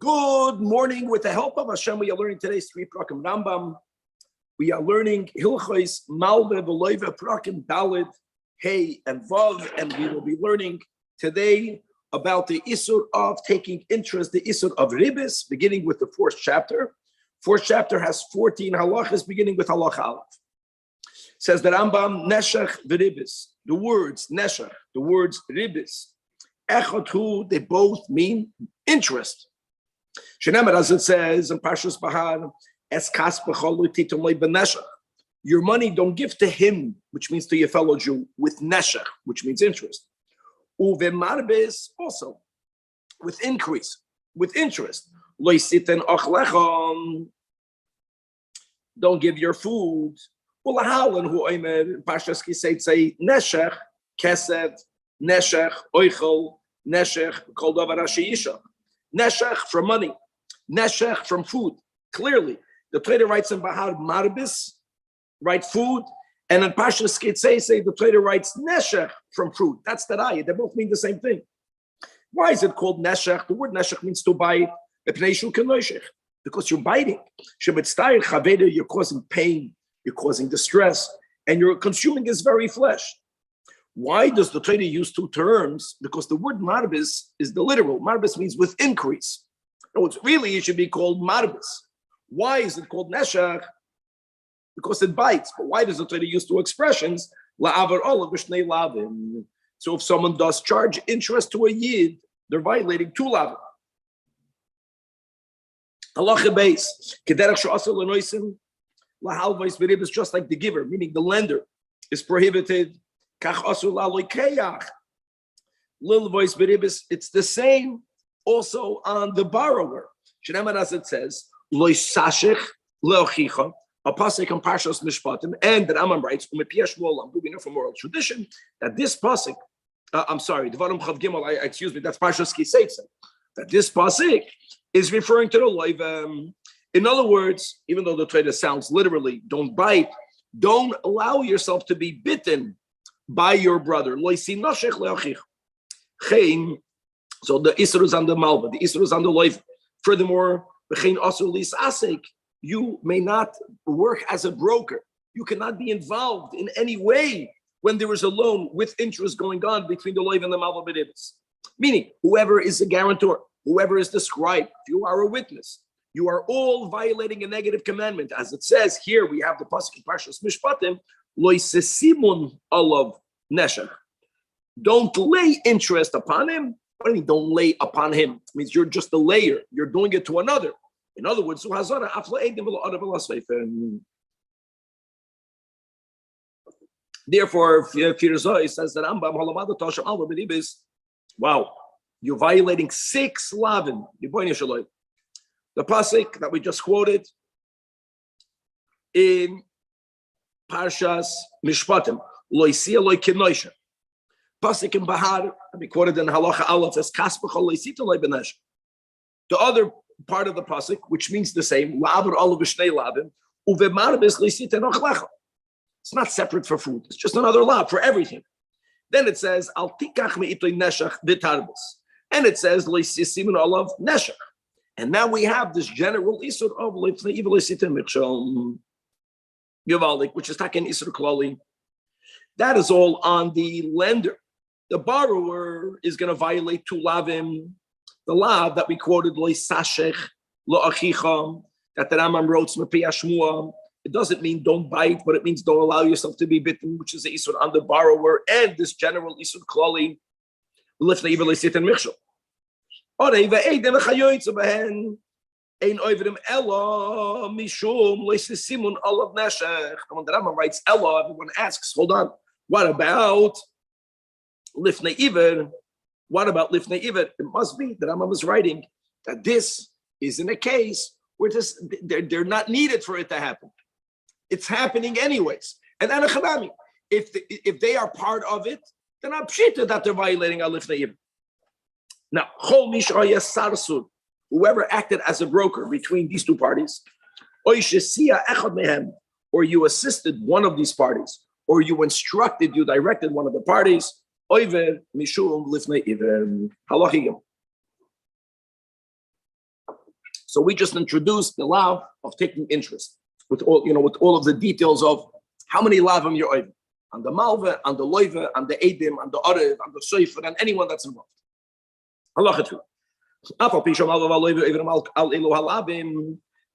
Good morning. With the help of Hashem, we are learning today's 3 prakim Rambam. We are learning Hilchos Malve V'Loive prakim Dalid, Hey, and Vav, and we will be learning today about the Isur of taking interest, the Isur of Ribis, beginning with the 4th chapter. 4th chapter has 14 halachas, beginning with halacha Aleph. Says the Rambam, Neshach v'Ribis. The words Neshach, the words Ribis, Echot, they both mean interest. Shenemer, as it says in Parshas Bahar, Eskas b'chol titomlei b'neshach. Your money don't give to him, which means to your fellow Jew, with neshach, which means interest. Uvemarbes, also with increase, with interest. Lo yisiten ochlechon. Don't give your food. Ulahalan hu oimer Parshas Kisei say neshach kesed neshach oichel neshach kol davar ashiyisha. Neshach from money, neshach from food. Clearly, the Torah writes in Bahar Marbis, right, food, and in Parshas Kitzei say the Torah writes neshach from fruit. That's the raya. They both mean the same thing. Why is it called neshach? The word neshach means to bite. Because you're biting. You're causing pain, you're causing distress, and you're consuming his very flesh. Why does the Torah use 2 terms? Because the word marbis is the literal. Marbis means with increase. No, it's really, it should be called marbis. Why is it called neshach? Because it bites. But why does the Torah use 2 expressions? La'avar olav v'shnei lavim. So if someone does charge interest to a yid, they're violating 2 lavim. Halacha base. Kederach she'asur l'noisim lahalvos v'ribis, just like the giver, meaning the lender, is prohibited. It's the same also on the borrower. As it says, a pasuk in Parshas Mishpatim, and the Rambam writes, we know from oral tradition that this pasuk, that's Parshas Kisei, that this pasuk is referring to the loiv. In other words, even though the Torah sounds literally, don't bite, don't allow yourself to be bitten by your brother. So the Isra is on the Malva, the Isra is on the Loiv. Furthermore, you may not work as a broker. You cannot be involved in any way when there is a loan with interest going on between the Loiv and the Malva B'Ribis. Meaning, whoever is a guarantor, whoever is the scribe, if you are a witness, you are all violating a negative commandment. As it says here, we have the pasuk in Parshas Mishpatim, Lo yisesimun alav neshach. Don't lay interest upon him. What do you mean, don't lay upon him? It means you're just a layer. You're doing it to another. In other words, therefore, Firzoi says that wow, you're violating 6 lavin. The pasuk that we just quoted in Parshas Mishpatim, Loisia loy kenoisha. Pasuk in Bahar, we quoted in Halacha Aleph as Kaspachol loisita loy benesh. The other part of the pasuk, which means the same, la'avar olav v'shnei lavim, uvemarbis loisita nochlecha. It's not separate for food. It's just another law for everything. Then it says al tikach me'itoy neshach v'tarbis, and it says loisisimin olav neshach. And now we have this general isur of lifnei evil loisita michshol. Which is taken Isur Klali. That is all on the lender. The borrower is going to violate 2 lavim. The lav that we quoted, Lo Sashech, Lo Achicha, that the Rambam wrote, it doesn't mean don't bite, but it means don't allow yourself to be bitten, which is the Isur on the borrower, and this general Isur Klali, Lifnei Evil Sit and Michshol. Ein oivrim ella mishum loisesimun olav neshech. When the Rambam writes ella, everyone asks, hold on, what about lifnei iver? What about lifnei iver? It must be the Rambam is writing that this is in a case where they're not needed for it to happen. It's happening anyways. And anachadami, if they are part of it, then I'm pshita that they're violating al lifnei iver. Now, chol mishra sarsud. Whoever acted as a broker between these 2 parties, or you assisted one of these parties, or you directed one of the parties, So we just introduced the law of taking interest with all of the details of how many lavim you're over on the malva, on the loiva, on the edim, on the arev, on the soifer, and anyone that's involved.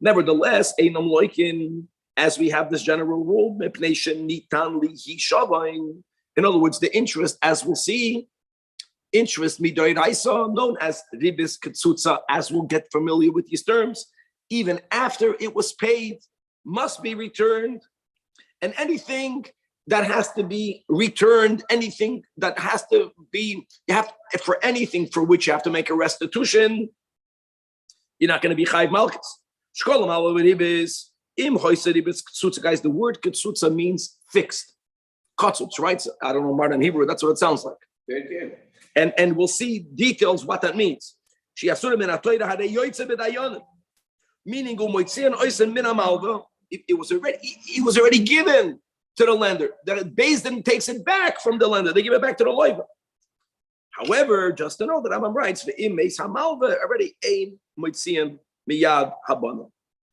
Nevertheless, as we have this general rule, in other words, the interest, as we'll see, interest midoiraisa, known as ribis ketsutsa, as we'll get familiar with these terms, even after it was paid, must be returned. And anything that has to be returned, anything that has to be, for anything for which you have to make a restitution, you're not going to be chayv malchus. Guys, the word ketsutsa means fixed. Katsutz, right? I don't know modern Hebrew, that's what it sounds like. And we'll see details what that means. Meaning, it was already given to the lender. That Beis Din takes it back from the lender. They give it back to the loiva. However, just to know that Rambam writes, "Ve'im hamalva already ein moitzian miyad habana."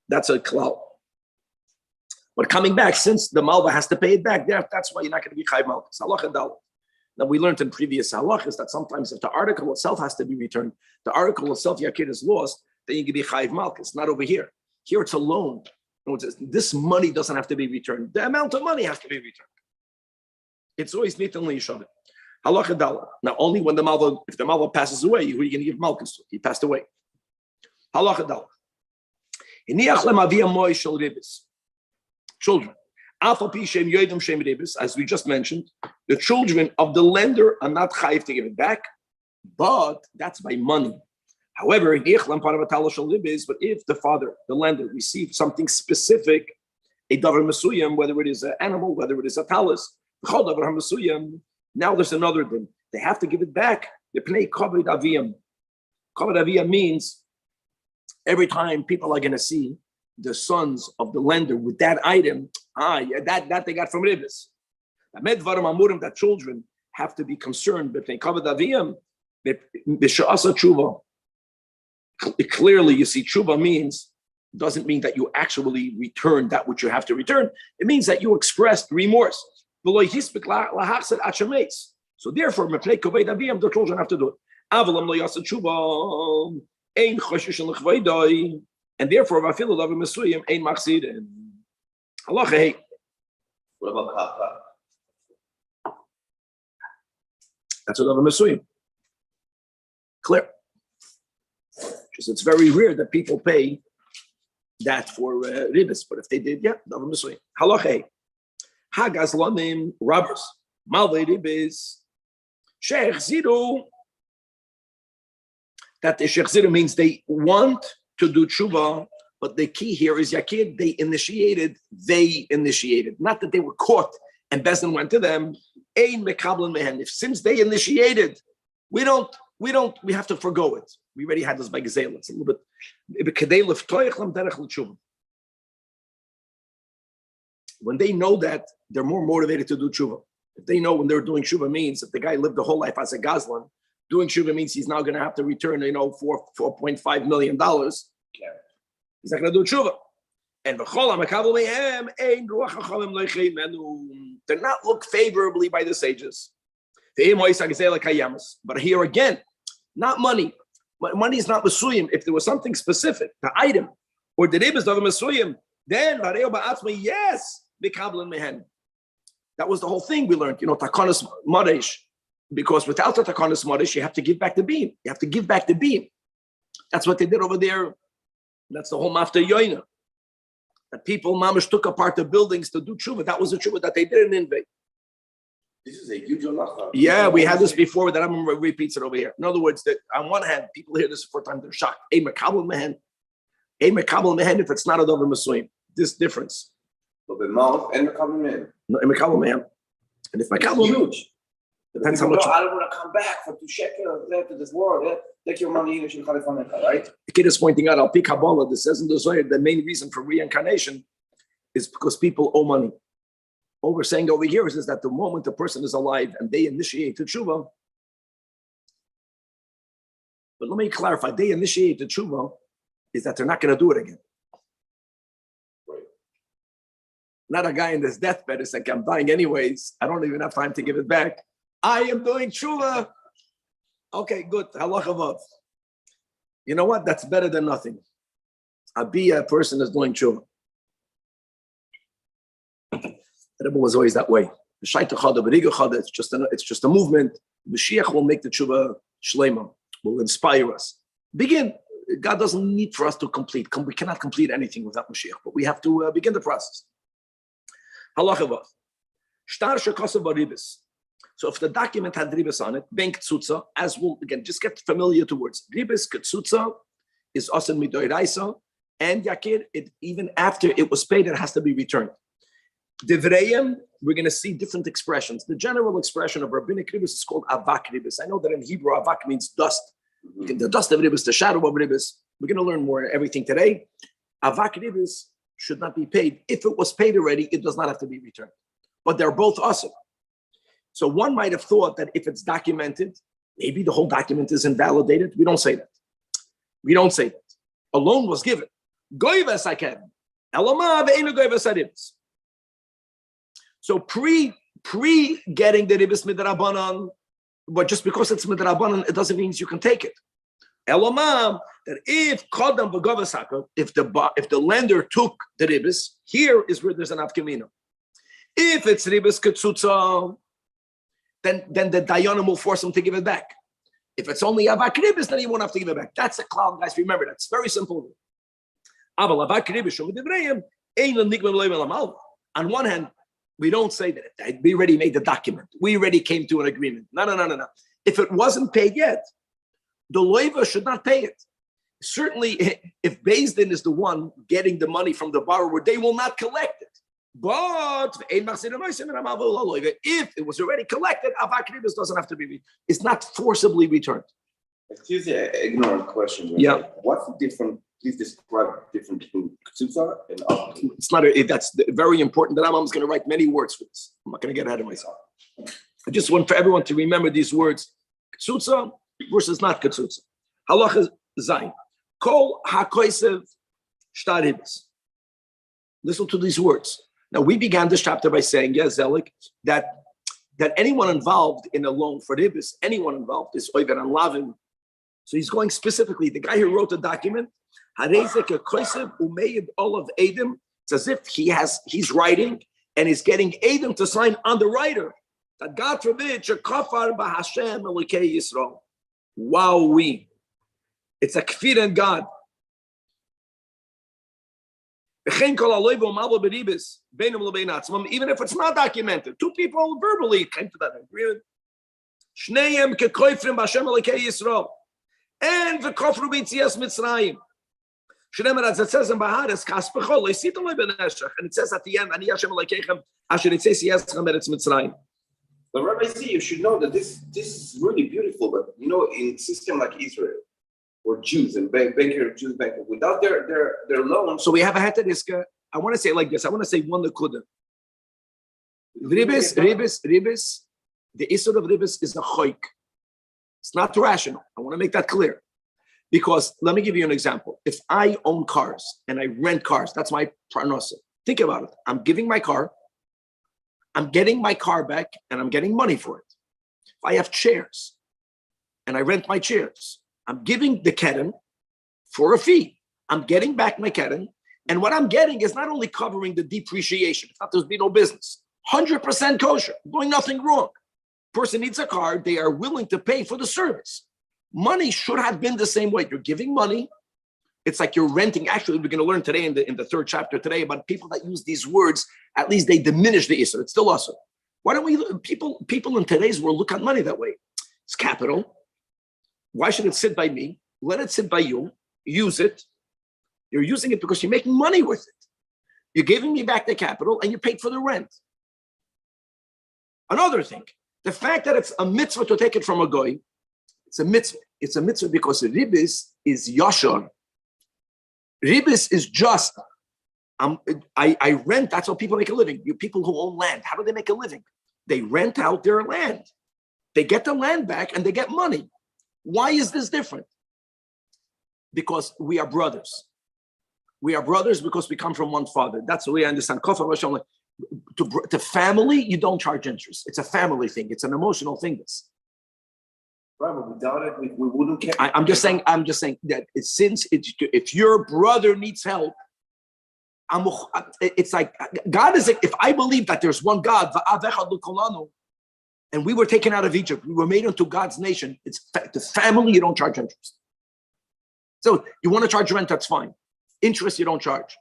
That's a klal. But coming back, since the malva has to pay it back, that's why you're not going to be chayv malchus. Halacha daled. Now we learned in previous halachas that sometimes if the article itself has to be returned, the article itself yakid is lost, then you can be chayv malchus. Not over here. Here it's a loan. This money doesn't have to be returned. The amount of money has to be returned. It's always nitan liyishavim. Halacha daled. Now only when if the malva passes away, who are you going to give malchus to? He passed away. Halacha daled. Hiniach lemavia moy shel ribis. Children, as we just mentioned, the children of the lender are not chayiv to give it back, but that's by money. However, but if the father, the lender, receives something specific, a davar mesuyam, whether it is an animal, whether it is a talis, now there's another thing. They have to give it back. The pnei kavod aviyam. Kavod aviyam means every time people are going to see the sons of the lender with that item, that they got from Ribis. That children have to be concerned. Clearly, you see, tshuva doesn't mean that you actually return that which you have to return. It means that you expressed remorse. So therefore, the children have to do it. And therefore, vafilu davar mesuyim ein machzidin. Halacha hey. What about kafka? That's a davar mesuyim. Clear. Because it's very rare that people pay that for ribis, but if they did, davar mesuyim. Halacha hey. Hagas lanim robbers. Malvei ribis. Sheikh zidu. That the sheikh zidu means they want to do tshuva, but the key here is yakid. They initiated. Not that they were caught and Beis Din went to them. Ein mekablan mehen. If since they initiated, we have to forgo it. We already had this by Gezel. It's a little bit. When they know that, they're more motivated to do tshuva. If they know when they're doing tshuva means if the guy lived the whole life as a gazlan, doing tshuva means he's now going to have to return, $4.5 million. He's not going to do tshuva. And they're not looked favorably by the sages. But here again, not money. Money is not mesuyim. If there was something specific, the item, or the ribis of mesuyim, then yes, that was the whole thing we learned. Takanas maresh. Because without the takanas maresh, you have to give back the beam. That's what they did over there. That's the whole mafta yoina. That people, mamish, took apart the buildings to do tshuva. That was the tshuva that they did in Inve. This is a huge halacha. Yeah, we had this before. That I'm going to repeat it over here. In other words, that on one hand, people hear this for a time, they're shocked. A mekabel mehen. If it's not a dover mesuyim. This difference. But the mouth and mekabel mehen. No, a mekabel mehen. And if mekabel huge. Depends how much. I don't want to come back for 2 shekels to this world. Take your money in right? The kid is pointing out, Al Pi Kabbalah, this says in the Zohar, the main reason for reincarnation is because people owe money. What we're saying over here is that the moment a person is alive and they initiate the tshuva, but let me clarify, they initiate the tshuva is that they're not going to do it again. Right. Not a guy in his deathbed is like, I'm dying anyways. I don't even have time to give it back. I am doing tshuva. Okay, good. Halacha vav. You know what? That's better than nothing. A person is doing tshuva. The Rebbe was always that way. It's just a movement. Mashiach will make the tshuva shlema, will inspire us. Begin. God doesn't need for us to complete. We cannot complete anything without Mashiach, but we have to begin the process. Halacha vav. Shtar shekosav baribis. So if the document had ribis on it, bank tzutza, as we'll again just get familiar to words. Ribis ketzutza is asen midoiraisa, and yakir, even after it was paid, it has to be returned. Divrayim, we're going to see different expressions. The general expression of rabbinic ribis is called avak ribis. I know that in Hebrew, avak means dust. The dust of ribis, the shadow of ribis. We're going to learn more everything today. Avak ribis should not be paid. If it was paid already, it does not have to be returned. But they're both awesome. So one might have thought that if it's documented, maybe the whole document is invalidated. We don't say that. We don't say that. A loan was given. Goyves I can. So pre getting the ribis midrabanan, but just because it's midrabanan, it doesn't mean you can take it. Elamam, that if kodam v'govasaka, if the lender took the ribis, here is where there's an afkamina. If it's ribis ketzutza, then the dayanim will force him to give it back. If it's only avak ribis, then he won't have to give it back. That's a cloud, guys. Remember, that's very simple. On one hand, we don't say that we already made the document. We already came to an agreement. No. If it wasn't paid yet, the loiva should not pay it. Certainly, if Beis Din is the one getting the money from the borrower, they will not collect it. But if it was already collected, avak ribis doesn't have to be. It's not forcibly returned. Excuse me, ignorant question. Right? Yeah. What's the difference? Please describe the difference between ketzutza and avak. It's not. That's very important. The Rambam is going to write many words for this. I'm not going to get ahead of myself. I just want for everyone to remember these words: ketzutza versus not ketzutza. Halacha zayin. Kol hakoisev shtar ribis. Listen to these words. Now, we began this chapter by saying, yes, Zelik, that anyone involved in a loan for ribis, anyone involved is oiver and lavin. So he's going specifically, the guy who wrote the document, it's as if he's writing and he's getting Adam to sign on the writer. That God forbid, wow, it's a kfir in God. Even if it's not documented, two people verbally came to that agreement. And the kofru b'tzias Mitzrayim. As it says in Baharis, and it says at the end, Ani Hashem Elokeichem, Asher Yitzei Yischem Eretz Mitzrayim. But Rabbi Z, you should know that this is really beautiful. But in a system like Israel, or Jews and banker Jews banker without their loans. So we have a hatariska. I want to say it like this. I want to say one nakuda. Ribis. The issur of ribis is a choik. It's not rational. I want to make that clear. Because let me give you an example. If I own cars and I rent cars, that's my parnasa. Think about it. I'm giving my car. I'm getting my car back and I'm getting money for it. If I have chairs and I rent my chairs, I'm giving the keren for a fee. I'm getting back my keren, and what I'm getting is not only covering the depreciation. It's not there's be no business. 100% kosher, doing nothing wrong. Person needs a car, they are willing to pay for the service. Money should have been the same way. You're giving money. It's like you're renting. Actually, we're going to learn today in the third chapter today about people that use these words. At least they diminish the issur. It's still awesome. Why don't we people in today's world look at money that way? It's capital. Why should it sit by me? Let it sit by you. Use it. You're using it because you're making money with it. You're giving me back the capital and you paid for the rent. Another thing, the fact that it's a mitzvah to take it from a goy, it's a mitzvah. It's a mitzvah because ribis is yashar. Ribis is just. I rent. That's how people make a living. You people who own land, how do they make a living? They rent out their land. They get the land back and they get money. Why is this different? because we are brothers. We are brothers because we come from one father. That's the way I understand. To family, you don't charge interest. It's a family thing. It's an emotional thing. Right, but without it, we wouldn't care. I'm just saying that if your brother needs help, it's like God is. If I believe that there's one God, and we were taken out of Egypt, we were made into God's nation. It's the family. You don't charge interest. So you want to charge rent, that's fine. Interest, you don't charge.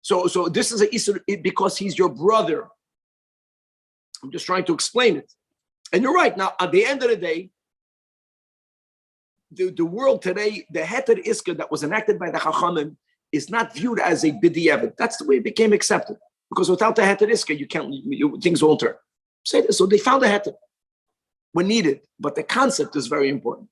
So this is a issue because he's your brother. I'm just trying to explain it. And you're right. Now, at the end of the day, the world today, the Heter Iska that was enacted by the Chachamim is not viewed as a b'diavad. That's the way it became accepted. Because without the Heter Iska, things won't turn. So they found a Heter when needed, but the concept is very important.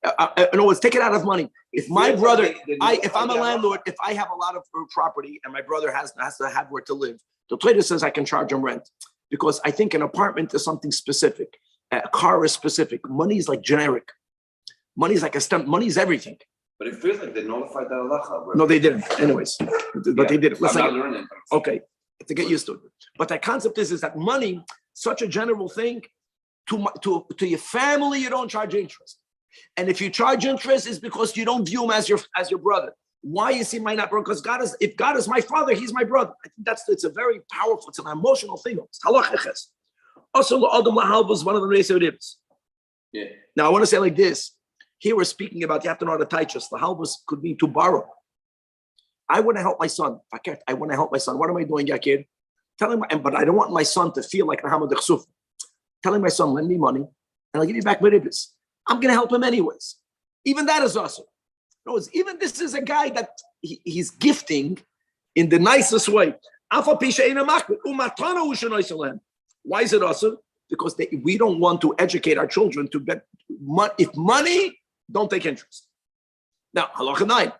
In other words, take it out of money. If my brother, if I'm a landlord, if I have a lot of property and my brother has to have where to live, the Torah says I can charge him rent because I think an apartment is something specific. A car is specific. Money is like generic. Money is like a stamp. Money is everything. But it feels like they nullified that halacha. No, they didn't. Anyways, but they didn't. I'm not learning. Okay, to get used to it. But the concept is that money, such a general thing, to your family, you don't charge interest. And if you charge interest, it's because you don't view him as your brother. Why is he my not brother? Because if God is my father, he's my brother. I think it's a very powerful, it's an emotional thing. It's halachiches. Also, Adam Lahal was one of the race of ribs. Yeah. Now I want to say like this. Here we're speaking about you have to know how to taichus. Lahal could mean to borrow. I want to help my son. I want to help my son. What am I doing, Yakir? But I don't want my son to feel like Nahamad Chsuf. Telling my son, lend me money, and I'll give you back my ribbis. I'm going to help him anyways. Even that is awesome. Even this is a guy that he's gifting in the nicest way. Why is it awesome? Because we don't want to educate our children to bet. If money, don't take interest. Now, halacha 9.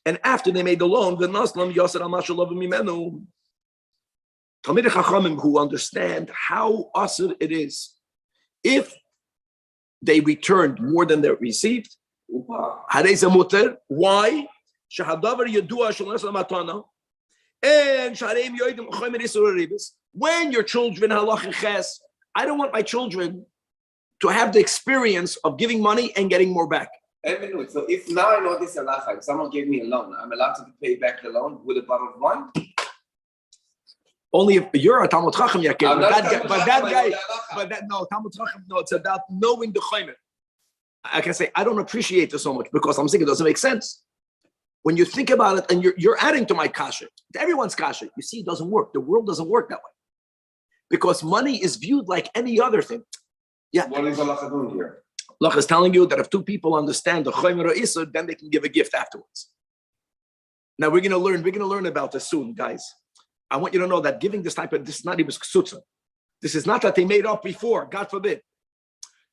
And after they made the loan, the Naslam Yasser al Mimenu. Talmidei Chachamim who understand how asur it is if they returned more than they received. Harei muter. Why? Shehadavar yedua shel nesel matana and shareim yoidim chomer isur ribis. When your children halach ches, I don't want my children to have the experience of giving money and getting more back. So if now I know this halacha, if someone gave me a loan, I'm allowed to pay back the loan with a bottle of wine. Only if you're a Talmud Chacham, Yakir. Talmud Chacham, no, it's about knowing the Chomer. I can say, I don't appreciate this so much because I'm thinking it doesn't make sense. When you think about it and you're adding to my kasha, to everyone's kasha, you see it doesn't work. The world doesn't work that way. Because money is viewed like any other thing. Yeah. What is Allah doing here? Allah is telling you that if two people understand the Chomer or Isur, then they can give a gift afterwards. Now we're going to learn about this soon, guys. I want you to know that giving this is not even ksutza. This is not that they made up before. God forbid.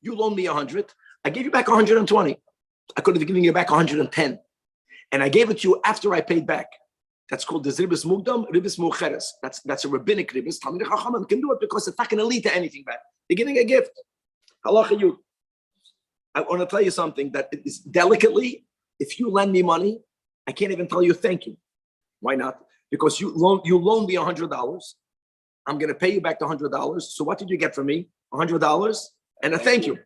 You loaned me 100. I gave you back 120. I could have given you back 110. And I gave it to you after I paid back. That's called the ribis mugdam, ribis mucheres. That's a rabbinic ribis. Talmidei Chachamim can do it because it's not going to lead to anything back. They're giving a gift. Halacha yud. I want to tell you something that is delicately, if you lend me money, I can't even tell you thank you. Why not? Because you loaned me $100. I'm going to pay you back the $100. So what did you get from me? $100 and a thank you.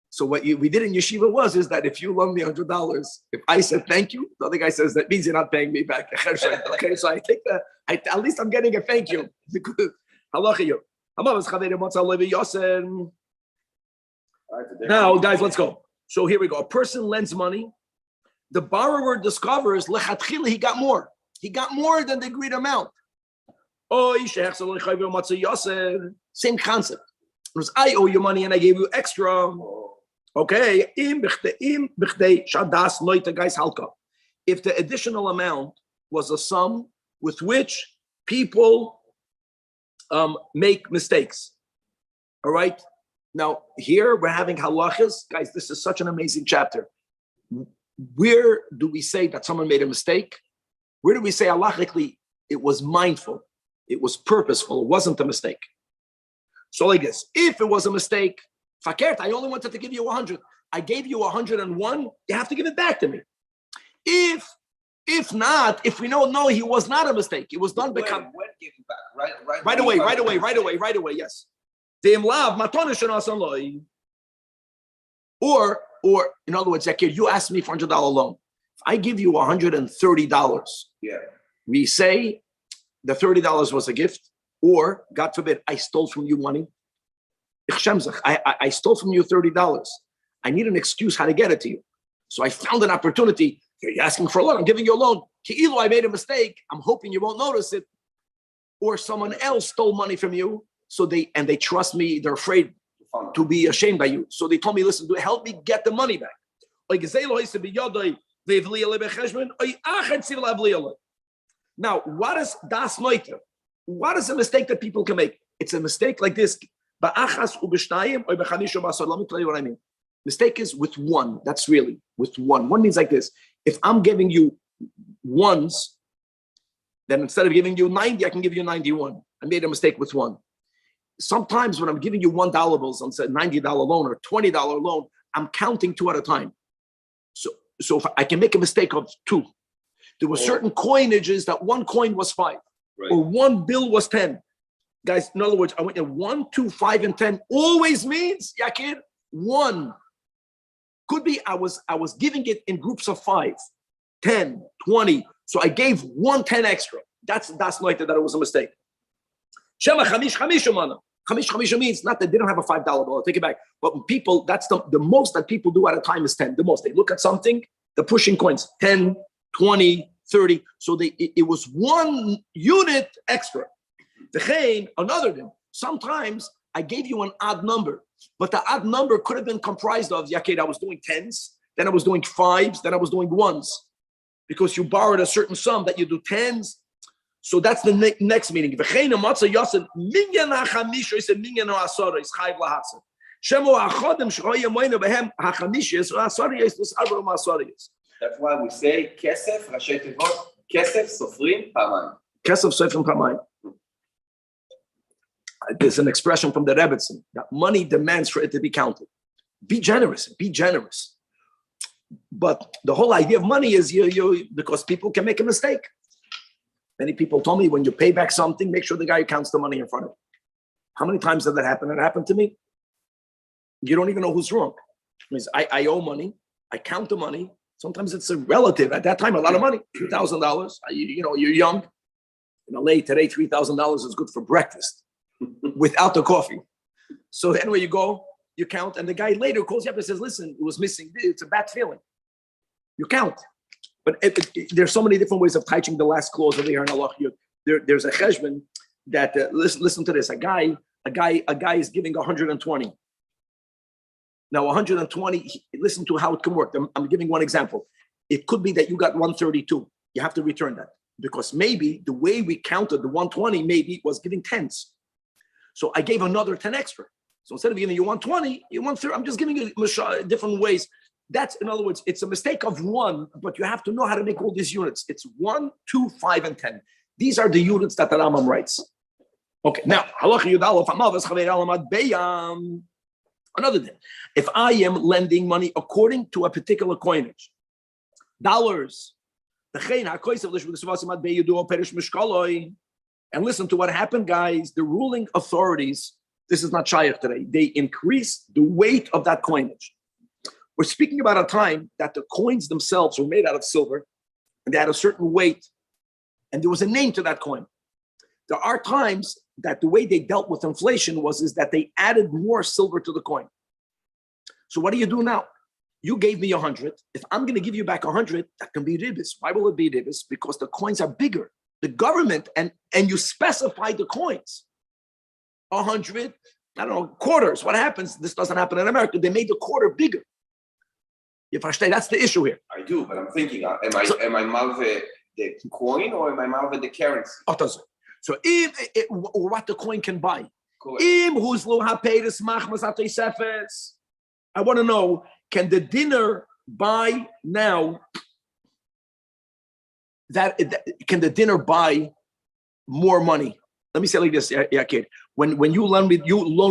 So what we did in yeshiva is that if you loan me $100, if I said thank you, the other guy says that means you're not paying me back. Okay, so I take that. At least I'm getting a thank you. Now, guys, let's go. So here we go. A person lends money. The borrower discovers lechatchila he got more. He got more than the agreed amount. Same concept. It was I owe you money and I gave you extra. Okay. If the additional amount was a sum with which people make mistakes. All right. Now here we're having halachas. Guys, this is such an amazing chapter. Where do we say that someone made a mistake? Where do we say halachically it was mindful, it was purposeful, it wasn't a mistake? So like this, if it was a mistake, Fakert, I only wanted to give you 100. I gave you 101. You have to give it back to me. If not, if we know, no, he was not a mistake. It was done when giving back? Right away. Yes. Or in other words, Zakir, you asked me for $100 loan. If I give you $130, we say the $30 was a gift, or God forbid, I stole from you money. I stole from you $30. I need an excuse how to get it to you. So I found an opportunity. You're asking for a loan. I'm giving you a loan. Ki'ilu, I made a mistake. I'm hoping you won't notice it. Or someone else stole money from you. So they trust me. They're afraid to be ashamed by you. So they told me, listen, help me get the money back. Now, what is das Neuter? What is a mistake that people can make? It's a mistake like this. Let me tell you what I mean. Mistake is with one. That's really with one. One means like this. If I'm giving you ones, then instead of giving you 90, I can give you 91. I made a mistake with one. Sometimes when I'm giving you $1 bills on say $90 loan or $20 loan, I'm counting two at a time. So if I can make a mistake of two. There were certain coinages that one coin was 5, or one bill was 10. Guys, in other words, I went in 1, 2, 5, and 10 always means, Yakir, 1. Could be I was giving it in groups of 5, 10, 20. So I gave 110 extra. That's like that it was a mistake. Shema chamish chamishumana. Chamish chamisha means not that they don't have a $5 bill. I'll take it back. But people, that's the most that people do at a time is 10. The most. They look at something, they're pushing coins, 10, 20, 30. So it was 1 unit extra. Another thing. Sometimes I gave you an odd number, but the odd number could have been comprised of, Yakir, I was doing 10s, then I was doing 5s, then I was doing 1s. Because you borrowed a certain sum that you do 10s. So that's the next meaning. That's why we say kesef, rashi tevot, kesef sofrim pamayim. Kesef sofrim pamayim. There's an expression from the Rebbetzin that money demands for it to be counted. Be generous. But the whole idea of money is you because people can make a mistake. Many people told me when you pay back something, make sure the guy counts the money in front of you. How many times did that happen? It happened to me. You don't even know who's wrong. It means I owe money. I count the money. Sometimes it's a relative. At that time, a lot of money, $2,000. You're young. In LA today, $3,000 is good for breakfast without the coffee. So then when you go, you count, and the guy later calls you up and says, listen, it was missing. It's a bad feeling. You count. But there's so many different ways of touching the last clause over here in Allah. There's a cheshbon that, listen to this. A guy is giving 120. Now 120, listen to how it can work. I'm giving one example. It could be that you got 132. You have to return that. Because maybe the way we counted the 120 maybe was giving 10s. So I gave another 10 extra. So instead of giving you 120, you 130. I'm just giving you different ways. That's, in other words, it's a mistake of 1, but you have to know how to make all these units. It's 1, 2, 5, and 10. These are the units that the Rambam writes. Okay, now, another thing. If I am lending money according to a particular coinage, dollars, and listen to what happened, guys. The ruling authorities, this is not shaykh today, they increase the weight of that coinage. We're speaking about a time that the coins themselves were made out of silver and they had a certain weight and there was a name to that coin. There are times that the way they dealt with inflation is that they added more silver to the coin. So what do you do now? You gave me 100. If I'm going to give you back 100, that can be ribis. Why will it be ribis? Because the coins are bigger. The government, and you specify the coins. 100, I don't know, quarters. What happens? This doesn't happen in America. They made the quarter bigger. You understand? That's the issue here. I do, but I'm thinking, am I malve the coin or am I malve the currency? So what the coin can buy. I want to know, can the dinner buy now? Can the dinner buy more money? Let me say it like this, yeah, kid. When you loan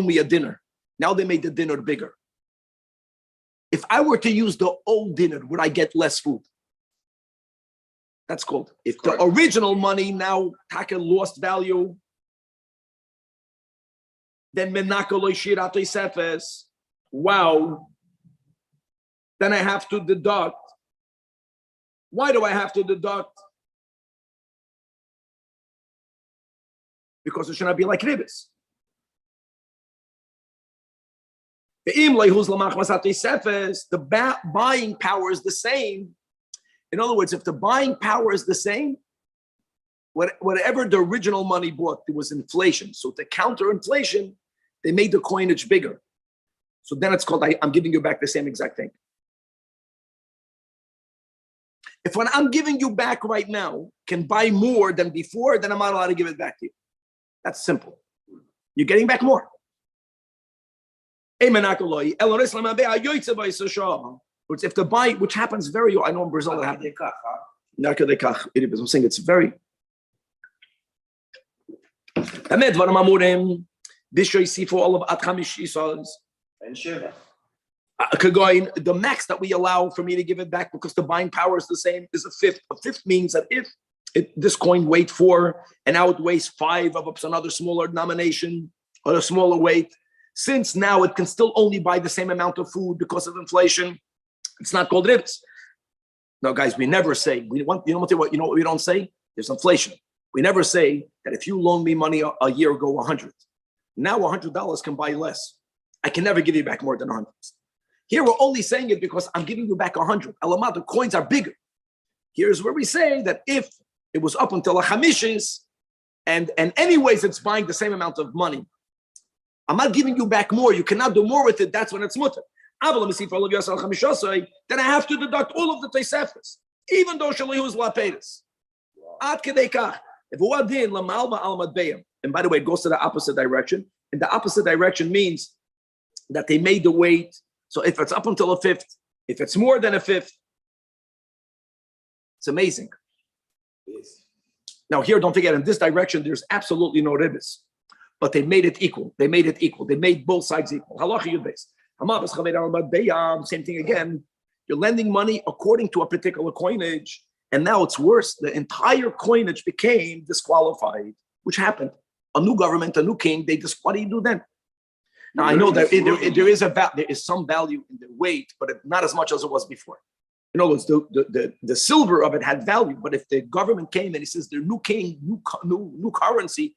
me a dinner, Now they made the dinner bigger. If I were to use the old dinner, would I get less food? That's called, if the original money now taka lost value, then menakolo shirato sefes. Wow. Then I have to deduct. Why do I have to deduct? Because it should not be like ribis. The buying power is the same. In other words, if the buying power is the same, whatever the original money bought, there was inflation. So to counter inflation, they made the coinage bigger. So then it's called, I'm giving you back the same exact thing. If when I'm giving you back right now can buy more than before, then I'm not allowed to give it back to you. That's simple. You're getting back more. If the buy, which happens very, I know in Brazil it happens. I'm saying it's very. This show you see for all of Atchamish Isas. And Shiva. The max that we allow for me to give it back because the buying power is the same is a fifth. A fifth means that if this coin weighed 4 and now it weighs 5 of another smaller denomination or a smaller weight, since now it can still only buy the same amount of food because of inflation, it's not called ribs. No, guys, we never say what we don't say? There's inflation. We never say that if you loan me money a year ago, 100. Now $100 can buy less. I can never give you back more than 100. Here we're only saying it because I'm giving you back 100. Alamad, the coins are bigger. Here's where we say that if it was up until a chamishis, and anyways it's buying the same amount of money, I'm not giving you back more. You cannot do more with it. That's when it's mutter. Then I have to deduct all of the tosefes, even though shalihu is lapetis. Ad kedekach. If uadin lamalma almad beyam. And by the way, it goes to the opposite direction. And the opposite direction means that they made the weight. So if it's up until a fifth, if it's more than a fifth, it's amazing. Yes. Now here, don't forget, in this direction, there's absolutely no ribbis. But they made it equal. They made it equal. They made both sides equal. Halacha yud beis. Same thing again. You're lending money according to a particular coinage. And now it's worse. The entire coinage became disqualified, which happened. A new government, a new king, what do you do then? Now, I know that there is some value in the weight, but not as much as it was before. In other words, the silver of it had value, but if the government came and he says, there's new king, new currency,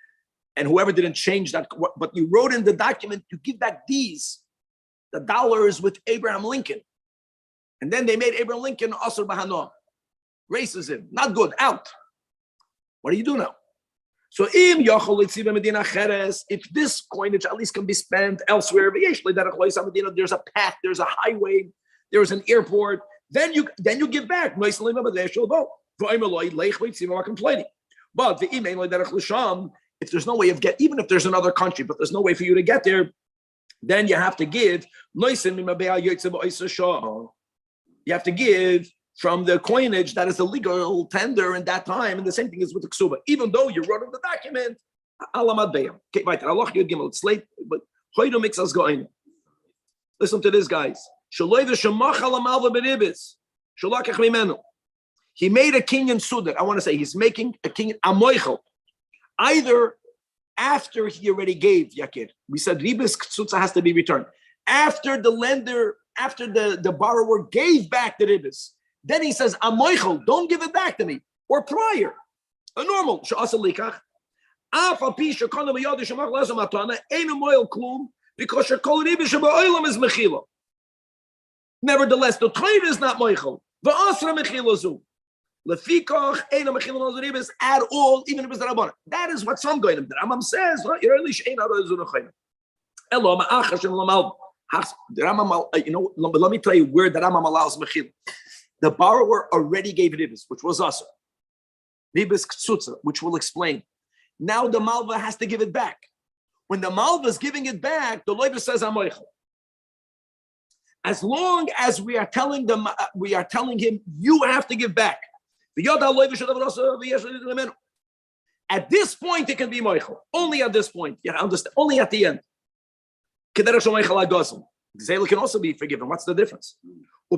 and whoever didn't change that, but you wrote in the document, you give back the dollars with Abraham Lincoln. And then they made Abraham Lincoln Asur Bahano. Racism, not good, out. What do you do now? So if this coinage at least can be spent elsewhere, there's a path, there's a highway, there's an airport, then you give back. But if there's no way of even if there's another country, but there's no way for you to get there, then you have to give. You have to give from the coinage that is a legal tender in that time, and the same thing is with the ksuba. Even though you wrote in the document, alamad beyam. Okay, right. Allah yud gimel. It's late, but hoydo makes us going. Listen to this, guys. He made a king in Sudan. I want to say he's making a king in Amoichel. Either after he already gave Yakir, we said ribis ktsutza has to be returned. After the lender, after the borrower gave back the ribis, then he says, Amoichel, don't give it back to me. Or prior. A normal. Because is mechila. Nevertheless, the Torah is not moichel. The asra mechila zu. Lefikach eina mechila no ribis at all, even if it's the rabbanon. That is what some goyim. The Rambam says, the Rambam, let me tell you where the Rambam allows mechila. The borrower already gave ribis, which was asr. Ribis ktsutza, which we'll explain. Now the malva has to give it back. When the malva is giving it back, the loiva says amoichel. As long as we are telling him, you have to give back. At this point, it can be moichel. Only at this point. You understand? Only at the end. Zayla can also be forgiven. What's the difference? The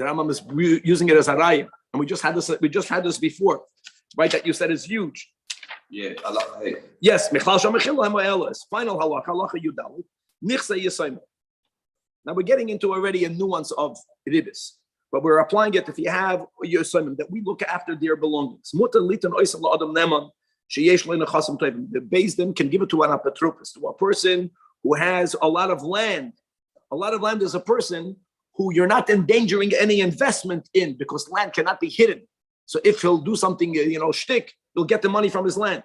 Rambam is using it as a raya, and we just had this before, right? That you said is huge. Yeah, Allah. Yes, final halacha yudal nichse yisayim. Now we're getting into already a nuance of ribis, but we're applying it if you have yisayim that we look after their belongings. Mutar litan oisam la'adam neman sheyesh leina chasam tovim. The beis din can give it to an apotropos, to a person who has a lot of land. A lot of land is a person who you're not endangering any investment in because land cannot be hidden. So if he'll do something, shtick, you'll get the money from his land.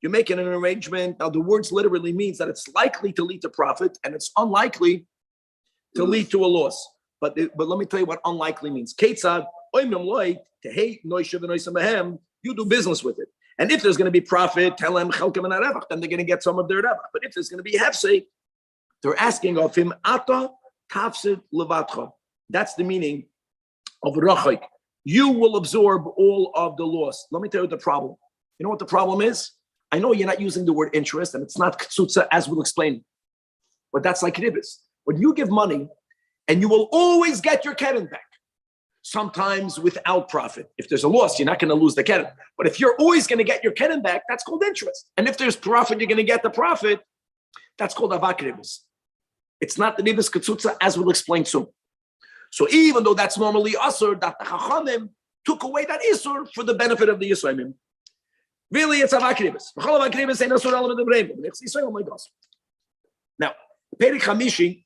You're making an arrangement. Now the words literally means that it's likely to lead to profit and it's unlikely to lead to a loss. But let me tell you what unlikely means. You do business with it. And if there's going to be profit, tell them then they're going to get some of their revach. But if there's going to be hefsek, they're asking of him, Ata tafsid levatcha. That's the meaning of rachik. You will absorb all of the loss. Let me tell you the problem. You know what the problem is? I know you're not using the word interest, and it's not ktsutza, as we'll explain. But that's like ribis. When you give money, and you will always get your keren back. Sometimes without profit. If there's a loss, you're not going to lose the keren. But if you're always going to get your keren back, that's called interest. And if there's profit, you're going to get the profit. That's called avak ribis. It's not the ribis ktsutza, as we'll explain soon. So even though that's normally asur, that the chachamim took away that isur for the benefit of the yisraelim. Really, it's avak ribis. Now, Perek Hamishi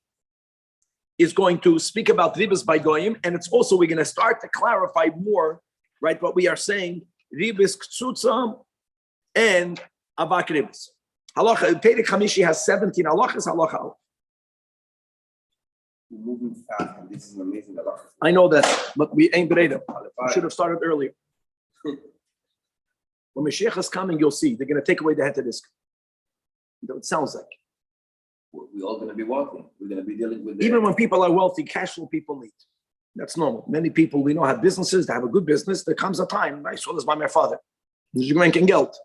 is going to speak about ribis by goyim, and it's also we're going to start to clarify more, right? What we are saying, ribis ktsutza and avak ribis. Halacha Perek Hamishi has 17 halachas. Halacha. We're moving fast, and this is an amazing halacha. I know that, but we ain't bereda. We should have started earlier. When Mashiach is coming, you'll see they're going to take away the heter disk. It sounds like. We're all going to be wealthy. We're going to be dealing with even when people are wealthy, cash flow people need. That's normal. Many people we know have businesses. They have a good business. There comes a time. I saw this by my father. He's making geld.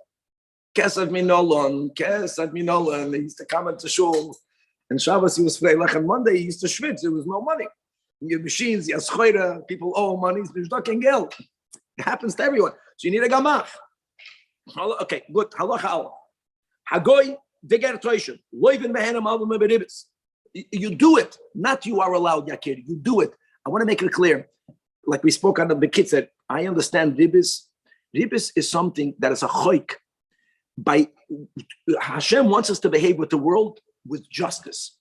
Kesef minolon. He used to come into shul. And Shabbos he was freilach. And Monday he used to schwitz. There was no money. You have machines. You have schoira. People owe money. There's not geld. It happens to everyone. So you need a gamach. Okay, good. Halacha Allah. Hagoy. You do it, not you are allowed, Yakir. You do it. I want to make it clear. Like we spoke on the Bekitzer, I understand ribis. Ribis is something that is a choik. By Hashem wants us to behave with the world with justice.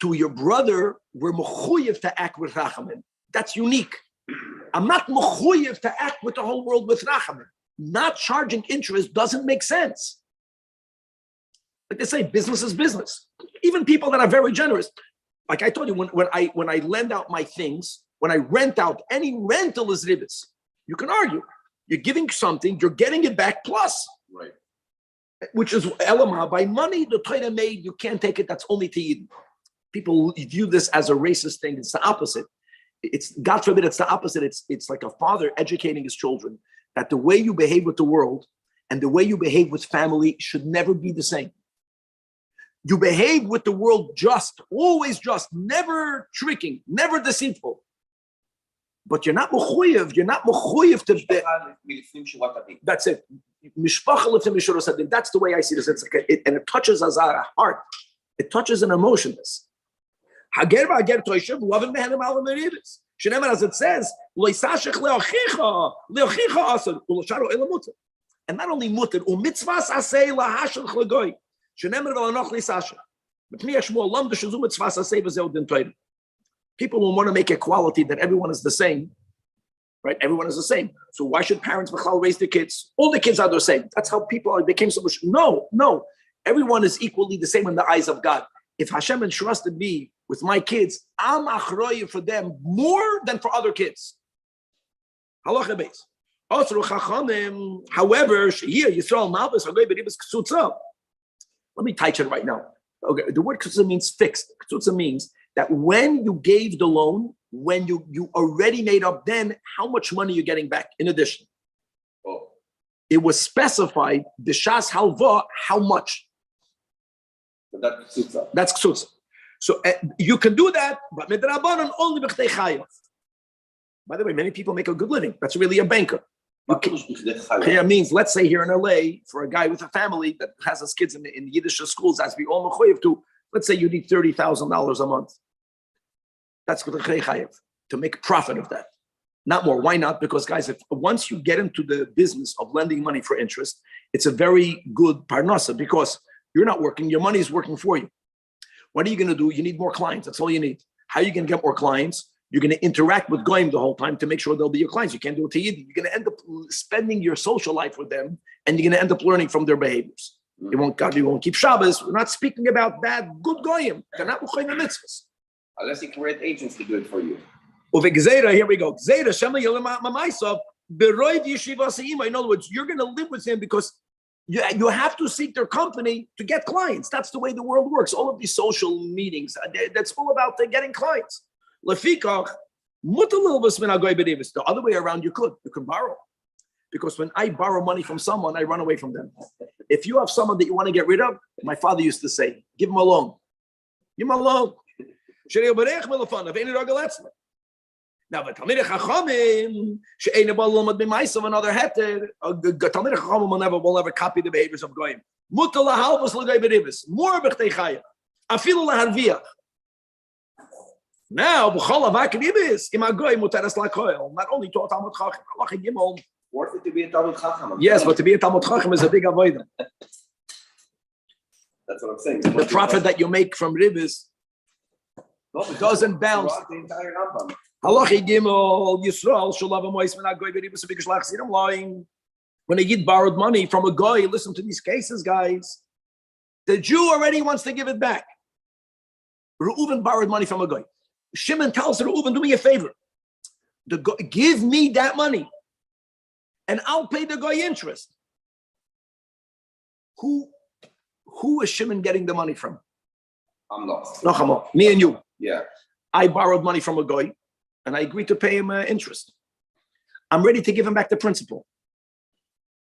To your brother, we're mechuyev to act with rachamim. That's unique. I'm not mechuyev to act with the whole world with rachamim. Not charging interest doesn't make sense. Like they say, business is business. Even people that are very generous. Like I told you, when I lend out my things, when I rent out, any rental is ribis. You can argue. You're giving something, you're getting it back plus. Right. Which is elama. By money, the Torah made, you can't take it, that's only to Eden. People view this as a racist thing. It's the opposite. It's, God forbid, it's the opposite. It's like a father educating his children that the way you behave with the world and the way you behave with family should never be the same. You behave with the world just, always just, never tricking, never deceitful. But you're not mechuyev to be. That's it. That's the way I see this. It's like and it touches our heart. It touches an emotion. This. As it says, and not only mutter, people will want to make equality that everyone is the same, right? Everyone is the same. So why should parents raise their kids? All the kids are the same. That's how people became so much. No. Everyone is equally the same in the eyes of God. If Hashem entrusted me with my kids, I'm achroy for them more than for other kids. Halacha beis. However, here Yisrael Malbis Hagoy B'Ribas Ktsutza. Let me touch it right now. Okay, the word ktsutza means fixed. Ktsutza means that when you gave the loan, when you already made up, then how much money you're getting back in addition. it was specified the shas halva how much. So that's ksutza. That's ksutza. So you can do that, but midrabanan only b'chtei chayav. By the way, many people make a good living. That's really a banker. Chaya means, let's say here in LA, for a guy with a family that has his kids in Yiddish schools, as we all mechoyev to, let's say you need $30,000 a month. That's what the chayav, to make a profit of that. Not more. Why not? Because guys, once you get into the business of lending money for interest, it's a very good parnasa because you're not working, your money is working for you. What are you going to do? You need more clients. That's all you need. How are you going to get more clients? You're going to interact with goyim the whole time to make sure they'll be your clients. You can't do it to Yiddi. You're going to end up spending your social life with them, and you're going to end up learning from their behaviors. You won't keep Shabbos. We're not speaking about bad, good goyim. They're not mechoyim mitzvahs. Unless you create agents to do it for you. Here we go. In other words, you're going to live with him because you have to seek their company to get clients. That's the way the world works. All of these social meetings, that's all about getting clients. The other way around, you can borrow. Because when I borrow money from someone, I run away from them. If you have someone that you want to get rid of, my father used to say, give him a loan. Give him a loan. Now, but Talmidei Chachamim, she'ein able lomad b'maisav another heter, Talmidei Chachamim will never copy the behaviors of goyim. Mutar lahalvos l'goy b'ribos, more b'chtei chaya, afilu laharviach. Now, b'chol avak ribos, im hagoy mutaras lakoil. Not only to a Talmud Chacham, halacha gimel. Worth it to be a Talmud Chacham. Yes, but to be a Talmud Chacham is a big avodah. That's what I'm saying. The profit that you make from ribos doesn't bounce. The entire Rambam. Halachi gimel Yisrael shalav amois when goy beribus a big shlachs. I'm lying. When a yid borrowed money from a goy, listen to these cases, guys. The Jew already wants to give it back. Reuven borrowed money from a goy. Shimon tells Reuven, do me a favor. Give me that money, and I'll pay the goy interest. Who is Shimon getting the money from? I'm lost. No, me and you. Yeah. I borrowed money from a goy, and I agreed to pay him interest. I'm ready to give him back the principal.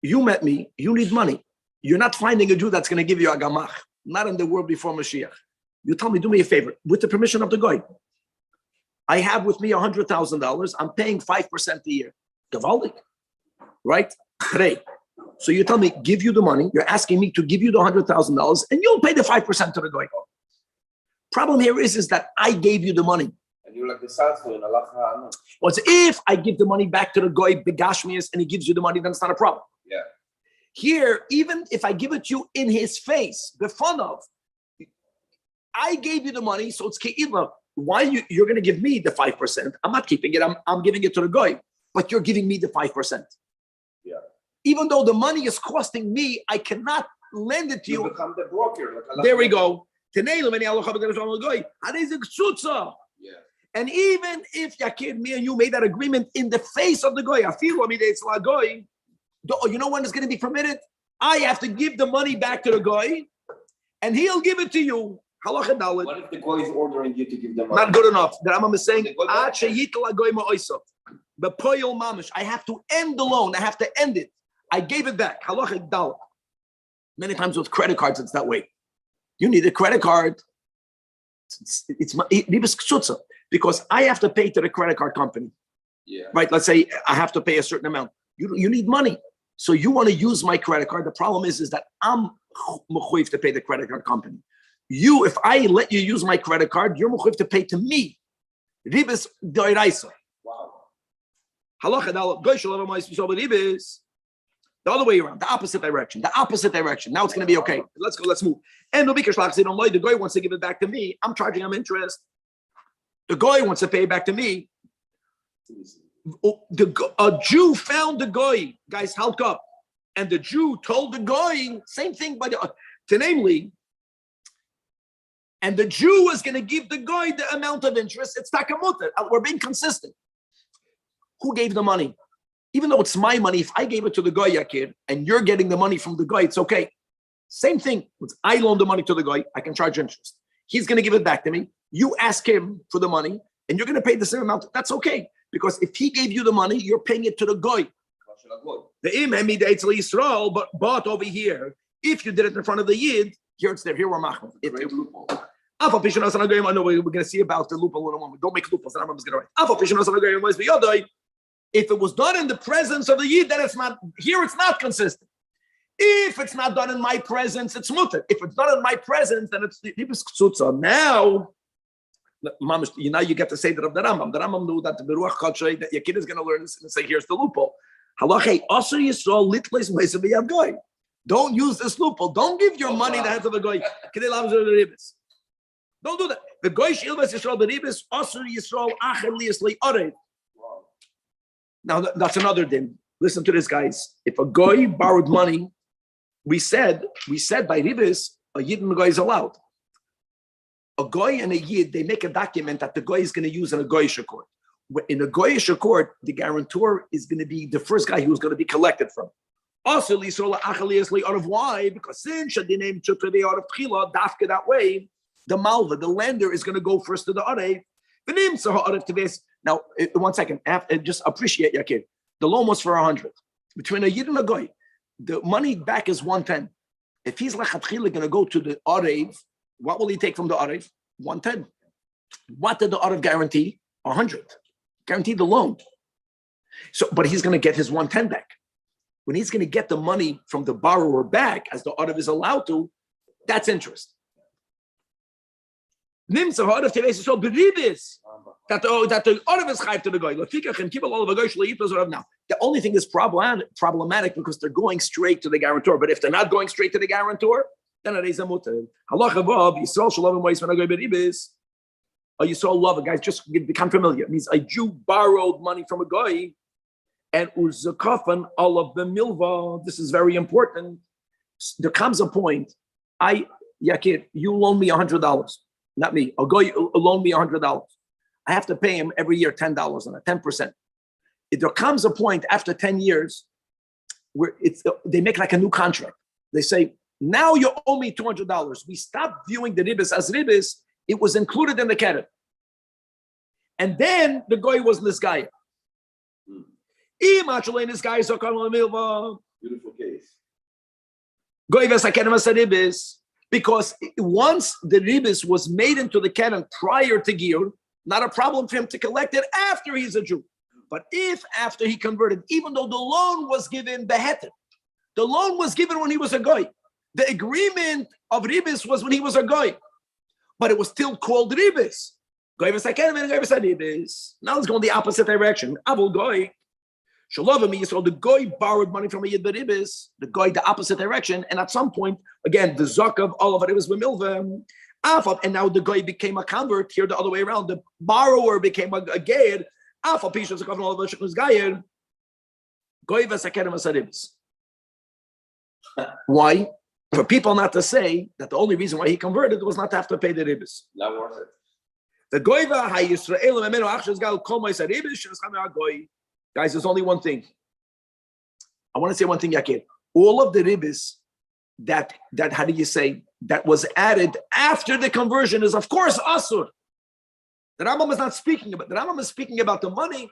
You met me. You need money. You're not finding a Jew that's going to give you a gamach. Not in the world before Mashiach. You tell me, do me a favor, with the permission of the goy. I have with me $100,000. I'm paying 5% a year. Gavaldik, right? Great. So you tell me, give you the money. You're asking me to give you the $100,000, and you'll pay the 5% to the goy. Problem here is that I gave you the money. And you're like the Salzburg in Allah. Well, if I give the money back to the goy, begashmias, and he gives you the money, then it's not a problem. Yeah. Here, even if I give it to you in his face, the fun of, I gave you the money, so it's ke'ilah. Why you're going to give me the 5%? I'm not keeping it. I'm giving it to the goy, but you're giving me the 5%. Yeah. Even though the money is costing me, I cannot lend it to you. You become the broker. Like there we go. And even if Yakir, me and you made that agreement in the face of the goy, you know when it's going to be permitted? I have to give the money back to the goy, and he'll give it to you. What if the goy is ordering you to give them money? Not good enough. The Rambam is saying, I have to end the loan. I have to end it. I gave it back. Many times with credit cards, it's that way. You need a credit card. It's because I have to pay to the credit card company. Yeah. Right. Let's say I have to pay a certain amount. You need money. So you want to use my credit card. The problem is that I'm mechuyev to pay the credit card company. If I let you use my credit card, you're mechuyev to pay to me. Ribis doiraisa. Wow. Halacha ribis. The other way around, the opposite direction. The opposite direction. Now it's going to be okay. Let's go. Let's move. And the guy wants to give it back to me. I'm charging him interest. The guy wants to pay it back to me. A Jew found the guy. Guys, help up. And the Jew told the guy, same thing, but namely, and the Jew is going to give the guy the amount of interest. It's takamuta. We're being consistent. Who gave the money? Even though it's my money, if I gave it to the guy, Yakir, and you're getting the money from the guy, it's okay. Same thing. Once I loan the money to the guy, I can charge interest. He's going to give it back to me. You ask him for the money, and you're going to pay the same amount. That's okay. Because if he gave you the money, you're paying it to the guy. The im hemi the Eitzel Yisrael, but over here, if you did it in front of the Yid, here it's there. Here we're machmir. We're going to see about the loophole in a moment. Don't make loopholes. The Rambam is going to write. If it was done in the presence of the Yid, then it's not. Here it's not consistent. If it's not done in my presence, it's mutter. If it's done in my presence, then it's the ksutza. Now, you get to say that of the Rambam. The Rambam knew that the Beruach Kachay, that your kid is going to learn this and say, here's the loophole. Halachei Asher Yisrael Litles Meisem Goy. Don't use this loophole. Don't give your money in the hands of a goy. Don't do that. The goy shilvas Yisrael beribis Asher Yisrael Acher Liyaslei Arev. Now that's another din. Listen to this, guys. If a goy borrowed money, we said by ribis a yid and a goy is allowed. A goy and a yid, they make a document that the goy is going to use in a goyish court. In a goyish court, the guarantor is going to be the first guy who's going to be collected from. Also, out of why? Because since the name out of Tchila, dafka that way, the malva, the lender, is going to go first to the arev. The name to now, 1 second. Just appreciate your kid. The loan was for 100. Between a yid and a goy, the money back is 110. If he's lachatchila going to go to the arev, what will he take from the arev? 110. What did the arev guarantee? 100. Guaranteed the loan. So, but he's going to get his 110 back. When he's going to get the money from the borrower back, as the arev is allowed to, that's interest. That the arev is chayv to the guy. Now, the only thing is problematic because they're going straight to the guarantor. But if they're not going straight to the guarantor, then it is a mutter. Halacha vav Yisrael shalom mois v'nagoy beribis. Yisrael love it, guys. Just become familiar. It means a Jew borrowed money from a guy. And urzakafan all of the milva. This is very important. There comes a point. Yakir, you loan me $100, not me. I'll go loan me $100. I have to pay him every year $10 on it, 10%. There comes a point after 10 years where they make like a new contract. They say, now you owe me $200. We stopped viewing the ribis as ribis. It was included in the keren. And then the guy was this guy. Beautiful case. Because once the ribis was made into the canon prior to Giyur, not a problem for him to collect it after he's a Jew. But if after he converted, even though the loan was given beheter, the loan was given when he was a goy. The agreement of ribis was when he was a goy, but it was still called ribis. Now let's go in the opposite direction. Avul goy. So the goy borrowed money from a yid beribis, the goy the opposite direction, and at some point, again, the zok of all of it was b'milvah, and now the goy became a convert. Here the other way around, the borrower became a geir. Why? For people not to say that the only reason why he converted was not to have to pay the ribis. Not worth it. The goyva hayisrael memenu achshas gal kol ma'aser ribis shenascham goy. Guys, there's only one thing. I want to say one thing, Yakir. All of the ribis that how do you say, that was added after the conversion is, of course, asur. The Rambam is not speaking about. The Rambam is speaking about the money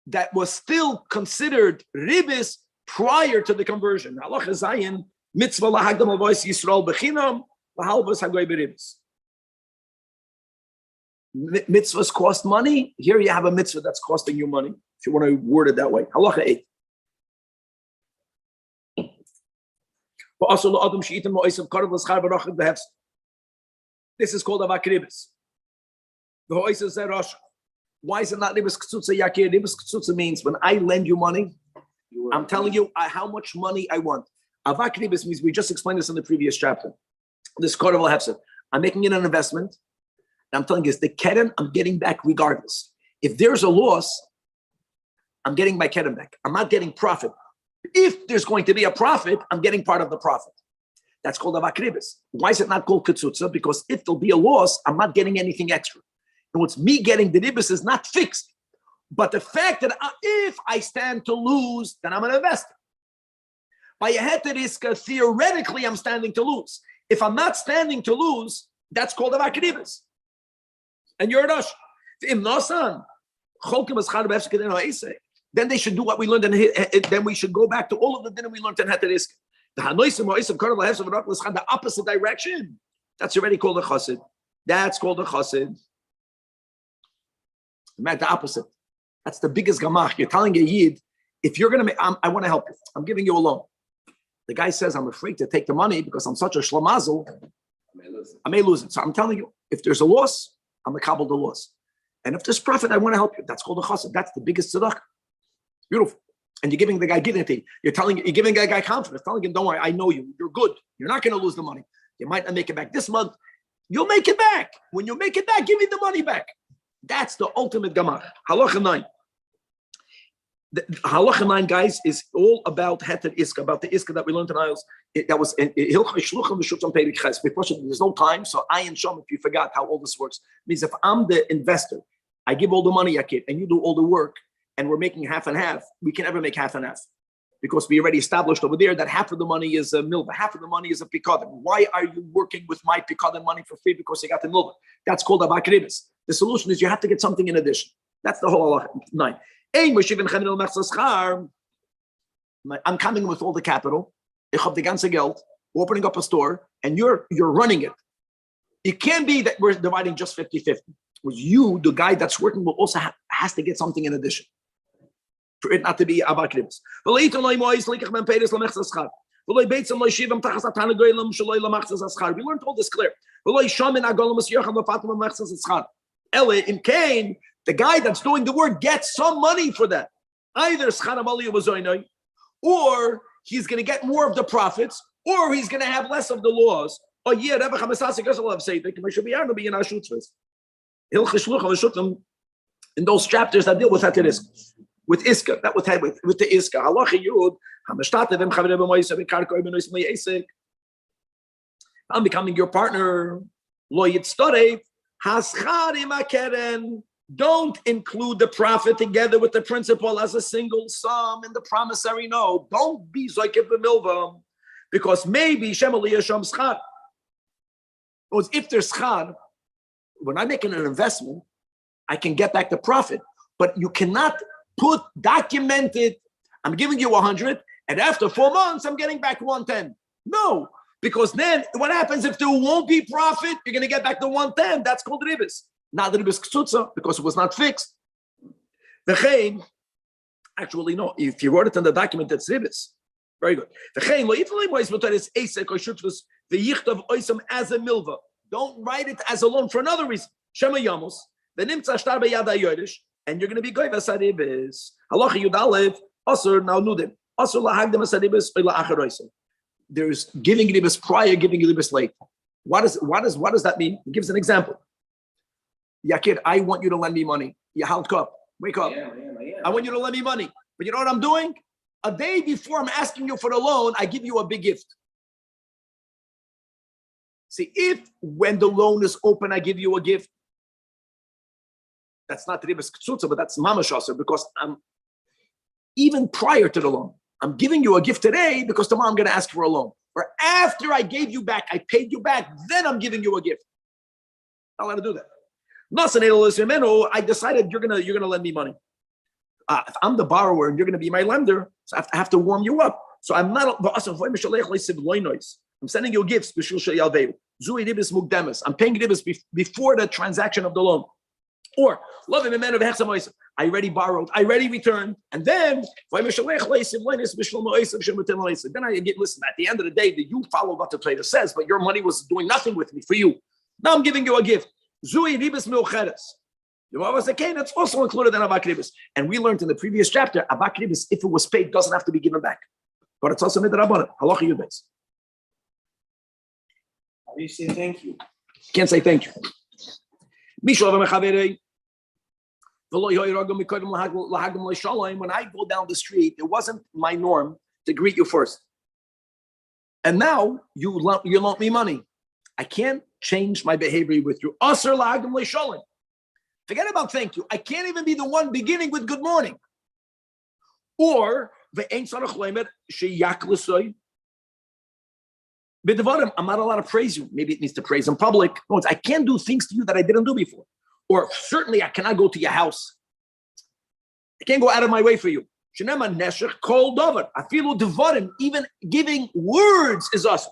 that was still considered ribis prior to the conversion. Halacha zayin mitzvah lahagdam avois Yisrael bechinam lahalvas hagoy beribis. Mitzvahs cost money. Here you have a mitzvah that's costing you money. If you want to word it that way. Halacha 8. This is called avakribis. The hoisa said, why is it not ribis ktsutza yakir? Ribis ktsutza means when I lend you money, I'm telling you how much money I want. Avakribis means, we just explained this in the previous chapter. This Korav Hefset. I'm making it an investment. I'm telling you, the keren I'm getting back regardless. If there's a loss, I'm getting my keren back. I'm not getting profit. If there's going to be a profit, I'm getting part of the profit. That's called avakribis. Why is it not called ketsutza? Because if there'll be a loss, I'm not getting anything extra. And what's me getting the ribis is not fixed. But the fact that if I stand to lose, then I'm an investor. By a heteriska, theoretically, I'm standing to lose. If I'm not standing to lose, that's called avakribis. And you're a rush. then they should do what we learned, and then we should go back to all of the dinner we learned in Heter Iska. The opposite direction. That's already called a chassid. That's called a chassid. The opposite. That's the biggest gamach. You're telling a yid, if you're going to, I want to help you. I'm giving you a loan. The guy says, I'm afraid to take the money because I'm such a shlamazel. I may lose it. So I'm telling you, if there's a loss, I'm makabel the loss. And if there's profit, I want to help you. That's called a chassid. That's the biggest tzedakah. Beautiful. And you're giving the guy dignity. You're giving the guy confidence, telling him, don't worry, I know you. You're good. You're not going to lose the money. You might not make it back this month. You'll make it back. When you make it back, give me the money back. That's the ultimate gamach. Halacha 9. The Halacha 9, guys, is all about Heter Iska, about the Iska that we learned in Isles. That was in Hilchah Shluchim V'Shutzam Peirik Ches. There's no time, so I and Shom, if you forgot how all this works, means if I'm the investor, I give all the money, Yakir, and you do all the work, and we're making half and half, we can never make half and half. Because we already established over there that half of the money is a milva, half of the money is a pikadon. Why are you working with my pikadon money for free? Because you got the milva. That's called a bakribis. The solution is you have to get something in addition. That's the whole halacha 9. I'm coming with all the capital. Ich habe die ganze Geld. We're opening up a store, and you're running it. It can't be that we're dividing just 50-50. Because you, the guy that's working, will also has to get something in addition. For it not to be abakribs. We learned all this clear. In Cain, the guy that's doing the work gets some money for that. Either or he's going to get more of the profits, or he's going to have less of the laws. In those chapters that deal with Heter Iska. With Iska, that with the Iska. I'm becoming your partner. Don't include the profit together with the principal as a single sum in the promissory note. Don't be zoikev b'milva, because maybe shemali yasham schar. Because if there's schar, when I'm making an investment, I can get back the profit. But you cannot document it. I'm giving you 100, and after 4 months, I'm getting back 110. No, because then what happens if there won't be profit? You're going to get back the 110. That's called ribis. Not the ribis ktsutza, because it was not fixed. Actually, no. If you wrote it in the document, that's ribis. Very good. As a milva. Don't write it as a loan for another reason. Shema Yamos. The nimtza shtar beyada yodesh, and you're going to be goy v'saribis. Halacha Yud Aleph. Asur now nudim. Asur lahagdim v'saribis oila acharoisim. There's giving ribis prior, giving ribis late. What does that mean? He gives an example. Yakir, I want you to lend me money. Yahal cup, wake up. I want you to lend me money. But you know what I'm doing? A day before I'm asking you for the loan, I give you a big gift. See, if when the loan is open, I give you a gift, that's not ribis ktsutza, but that's mamashasser, because I'm even prior to the loan. I'm giving you a gift today because tomorrow I'm going to ask for a loan. Or after I gave you back, I paid you back, then I'm giving you a gift. Not allowed to do that. I decided you're gonna lend me money. If I'm the borrower and you're gonna be my lender, so I have to warm you up. So I'm not. I'm sending you gifts. I'm paying ribis before the transaction of the loan. Or I already borrowed, I already returned, and then I get listen. At the end of the day, that you follow what the trader says, but your money was doing nothing with me for you. Now I'm giving you a gift. Zui ribis milcheres. It's also included in abakribis. And we learned in the previous chapter, abakribis, if it was paid, doesn't have to be given back. But it's also midrabanan. Halacha yudbeis. How do you say thank you? Can't say thank you. When I go down the street, it wasn't my norm to greet you first. And now you loan me money. I can't change my behavior with you. Forget about thank you. I can't even be the one beginning with good morning. Or I'm not allowed to praise you. Maybe it needs to praise in public. No, I can't do things to you that I didn't do before. Or certainly I cannot go to your house. I can't go out of my way for you. Shenema neshech kol davar. Afilu devarim. Even giving words is awesome.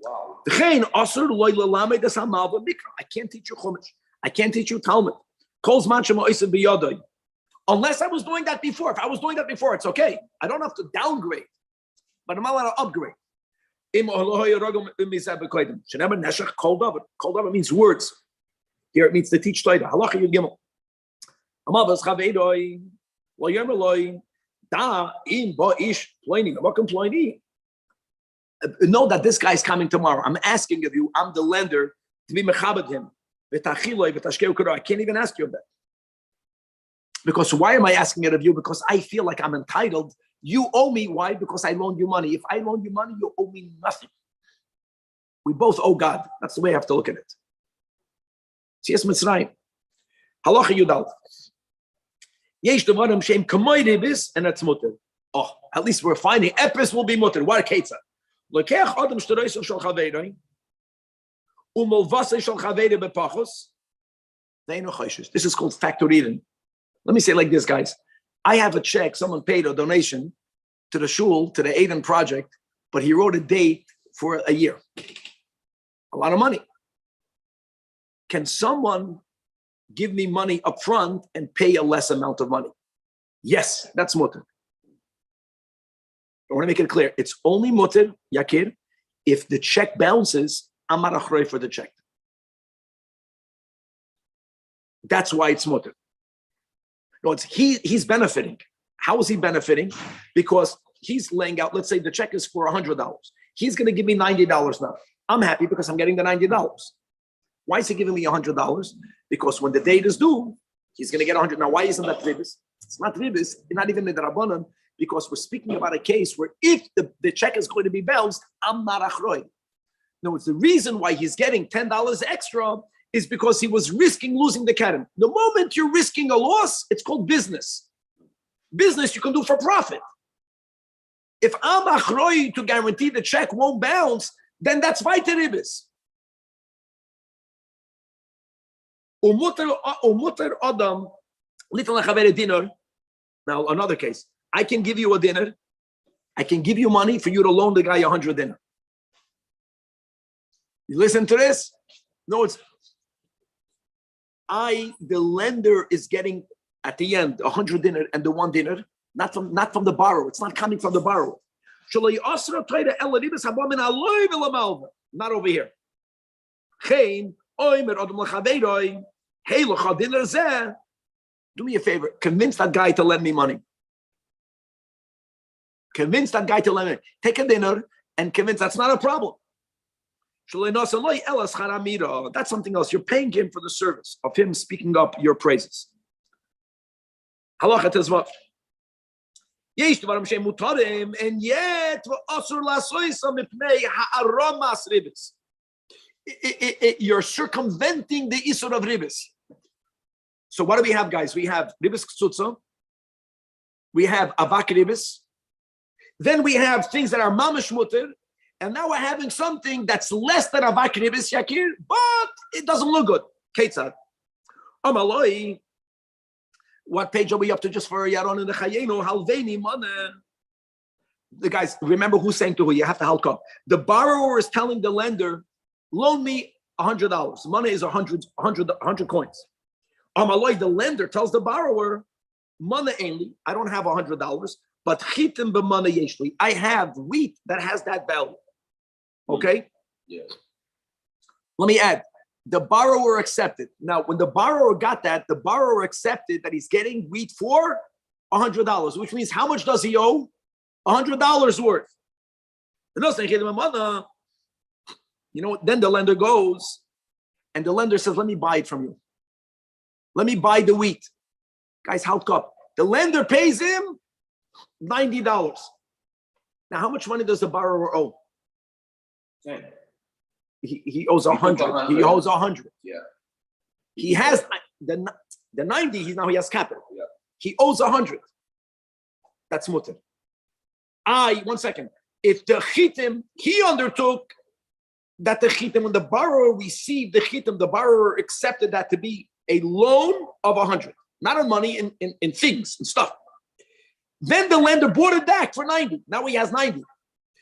Wow. I can't teach you Chumash. I can't teach you Talmud. Unless I was doing that before. If I was doing that before, it's okay. I don't have to downgrade, but I'm allowed to upgrade. Kol davar means words. Here it means to teach Torah. Halacha Yud Gimel. Amavas chaveidoi lo yomer da im ba ish ploini makom ploini. Know that this guy's coming tomorrow. I'm asking of you. I'm the lender to be mechabed him. I can't even ask you of that. Because why am I asking it of you? Because I feel like I'm entitled. You owe me. Why? Because I loaned you money. If I loan you money, you owe me nothing. We both owe God. That's the way I have to look at it. Yes, Mitzrayim. Halacha Yudal. Yesh devarim sheim kamoi ribis, and that's mutter. Oh, at least we're finding epis will be mutter. What a ketza. Lokech adam shtaroisel shel chaveiroi, umolvasei shel chaveiroi bepachos. They know chayshes. This is called factoring. Let me say it like this, guys. I have a check. Someone paid a donation to the shul, to the Aiden project, but he wrote a date for a year. A lot of money. Can someone give me money up front and pay a less amount of money? Yes, that's mutter. I want to make it clear. It's only mutter, Yakir, if the check bounces, I'm not achrei for the check. That's why it's mutter. No, it's he's benefiting. How is he benefiting? Because he's laying out, let's say the check is for $100. He's going to give me $90 now. I'm happy because I'm getting the $90. Why is he giving me $100? Because when the date is due, he's going to get 100. Now, why isn't that ribis? It's not ribis, not even in the Rabbanan, because we're speaking about a case where if the check is going to be bounced, I'm not achroi. No, it's the reason why he's getting $10 extra is because he was risking losing the keren. The moment you're risking a loss, it's called business. Business you can do for profit. If I'm achroi to guarantee the check won't bounce, then that's weiter ribis. Umuter adam little lechavere dinner. Now another case. I can give you a dinner. I can give you money for you to loan the guy 100 dinner. You listen to this? No, the lender is getting at the end 100 dinner and the one dinner, not from the borrower. It's not coming from the borrower. Not over here. Hey, do me a favor. Convince that guy to lend me money. Convince that guy to lend me. Take a dinner and convince that's not a problem. That's something else. You're paying him for the service of him speaking up your praises. Halacha tezvav. And yet, you're circumventing the isur of ribis. So what do we have, guys? We have ribis ktsutza. We have avak ribis. Then we have things that are mamash mutter. And now we're having something that's less than avak ribis, Yakir, but it doesn't look good. Ketzad. Amaloi. What page are we up to just for Yaron in the Chayenu? Halveni mana. The guys, remember who's saying to who? You have to help up. The borrower is telling the lender, loan me $100. Money is 100 coins. Amaloi, the lender tells the borrower, money only. I don't have $100, but chitim b'money yeshli. I have wheat that has that value. Okay? Yeah. Let me add. The borrower accepted. Now, when the borrower got that, the borrower accepted that he's getting wheat for $100, which means how much does he owe? $100 worth. You know what? Then the lender goes and the lender says, let me buy it from you. Let me buy the wheat. Guys, how come? The lender pays him $90. Now, how much money does the borrower owe? He owes 100. He owes 100. Yeah. He has the 90. He has capital. Yeah. He owes 100. That's mutter. 1 second. If the chitim, he undertook that the chitim, when the borrower received the chitim, the borrower accepted that to be a loan of 100, not in money, in things and stuff. Then the lender bought it back for 90. Now he has 90.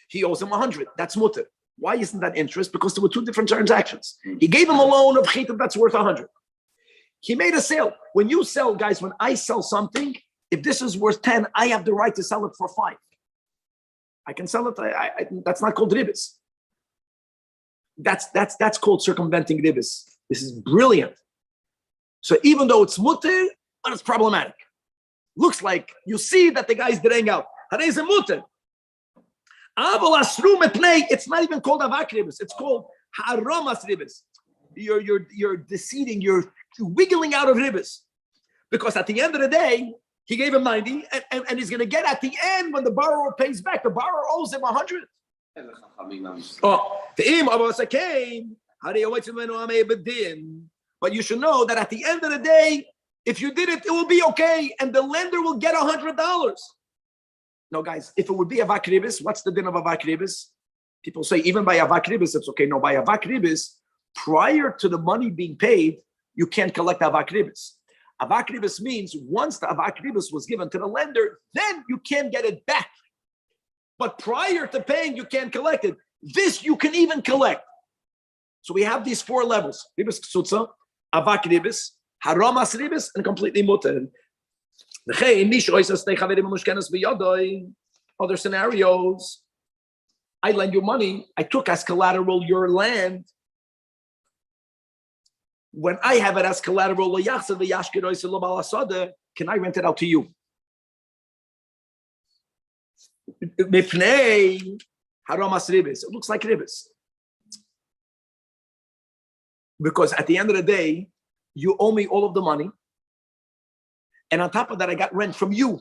He owes him 100. That's mutter. Why isn't that interest? Because there were two different transactions. He gave him a loan of chitim that's worth 100. He made a sale. When you sell, guys, when I sell something, if this is worth 10, I have the right to sell it for 5. I can sell it. That's not called ribis. That's called circumventing ribis. This is brilliant. So even though it's mutter, but it's problematic. Looks like you see that the guy's draying out. It's not even called avak ribis. It's called haramas ribis. You're deceiving. You're wiggling out of ribis, because at the end of the day, he gave him 90, and he's going to get at the end when the borrower pays back. The borrower owes him 100. But you should know that at the end of the day, if you did it, it will be okay, and the lender will get $100. No, guys, if it would be avak ribis, what's the din of avak ribis? People say even by avak ribis it's okay. No, by avak ribis, prior to the money being paid, you can't collect avak ribis. Avak ribis means once the avak ribis was given to the lender, then you can get it back. But prior to paying, you can't collect it. This you can even collect. So we have these 4 levels: ribis ksutza, avak ribis, haramas ribis, and completely mutter. Other scenarios: I lend you money, I took as collateral your land. When I have it as collateral, can I rent it out to you? It looks like ribis. Because at the end of the day, you owe me all of the money. And on top of that, I got rent from you.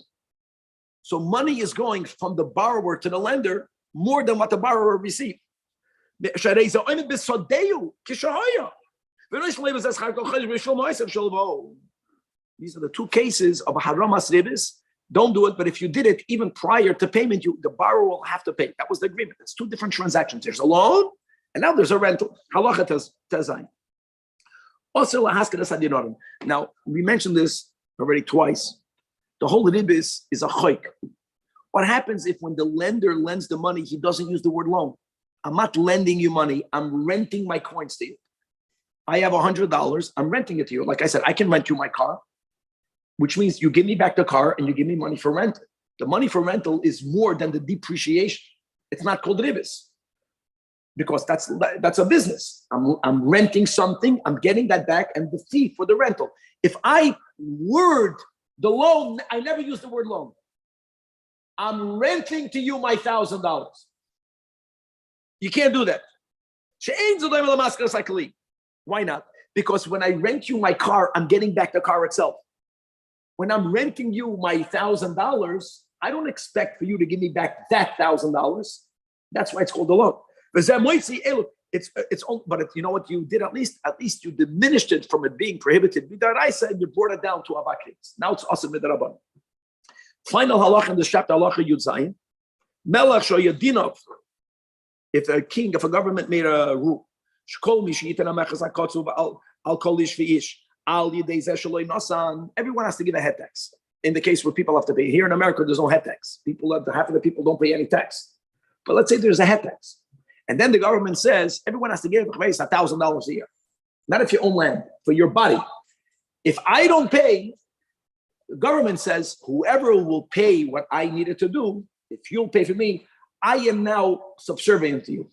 So money is going from the borrower to the lender more than what the borrower received. These are the 2 cases of haramas ribis. Don't do it, but if you did it even prior to payment, the borrower will have to pay. That was the agreement. It's 2 different transactions. There's a loan, and now there's a rental. Halacha tezayin. Also, now we mentioned this already twice. The whole ribis is a choik. What happens if when the lender lends the money, he doesn't use the word loan? I'm not lending you money. I'm renting my coins to you. I have $100. I'm renting it to you. Like I said, I can rent you my car, which means you give me back the car and you give me money for rental. The money for rental is more than the depreciation. It's not called ribis, because that's a business. I'm renting something, I'm getting that back, and the fee for the rental. If I word the loan, I never use the word loan. I'm renting to you my $1,000. You can't do that. Why not? Because when I rent you my car, I'm getting back the car itself. When I'm renting you my $1,000, I don't expect for you to give me back that $1,000. That's why it's called a loan. It's but you know what you did? At least you diminished it from it being prohibited. I said you brought it down to avakris. Now it's awesome with the rabban. Final halacha in this chapter, halacha Yud Zayin. Melech shoyadinov. If a king, if a government made a rule, everyone has to give a head tax. In the case where people have to pay. Here in America, there's no head tax. Half of the people don't pay any tax. But let's say there's a head tax. And then the government says everyone has to give $1,000 a year. Not if you own land, for your body. If I don't pay, the government says whoever will pay what I needed to do, if you'll pay for me, I am now subservient to you.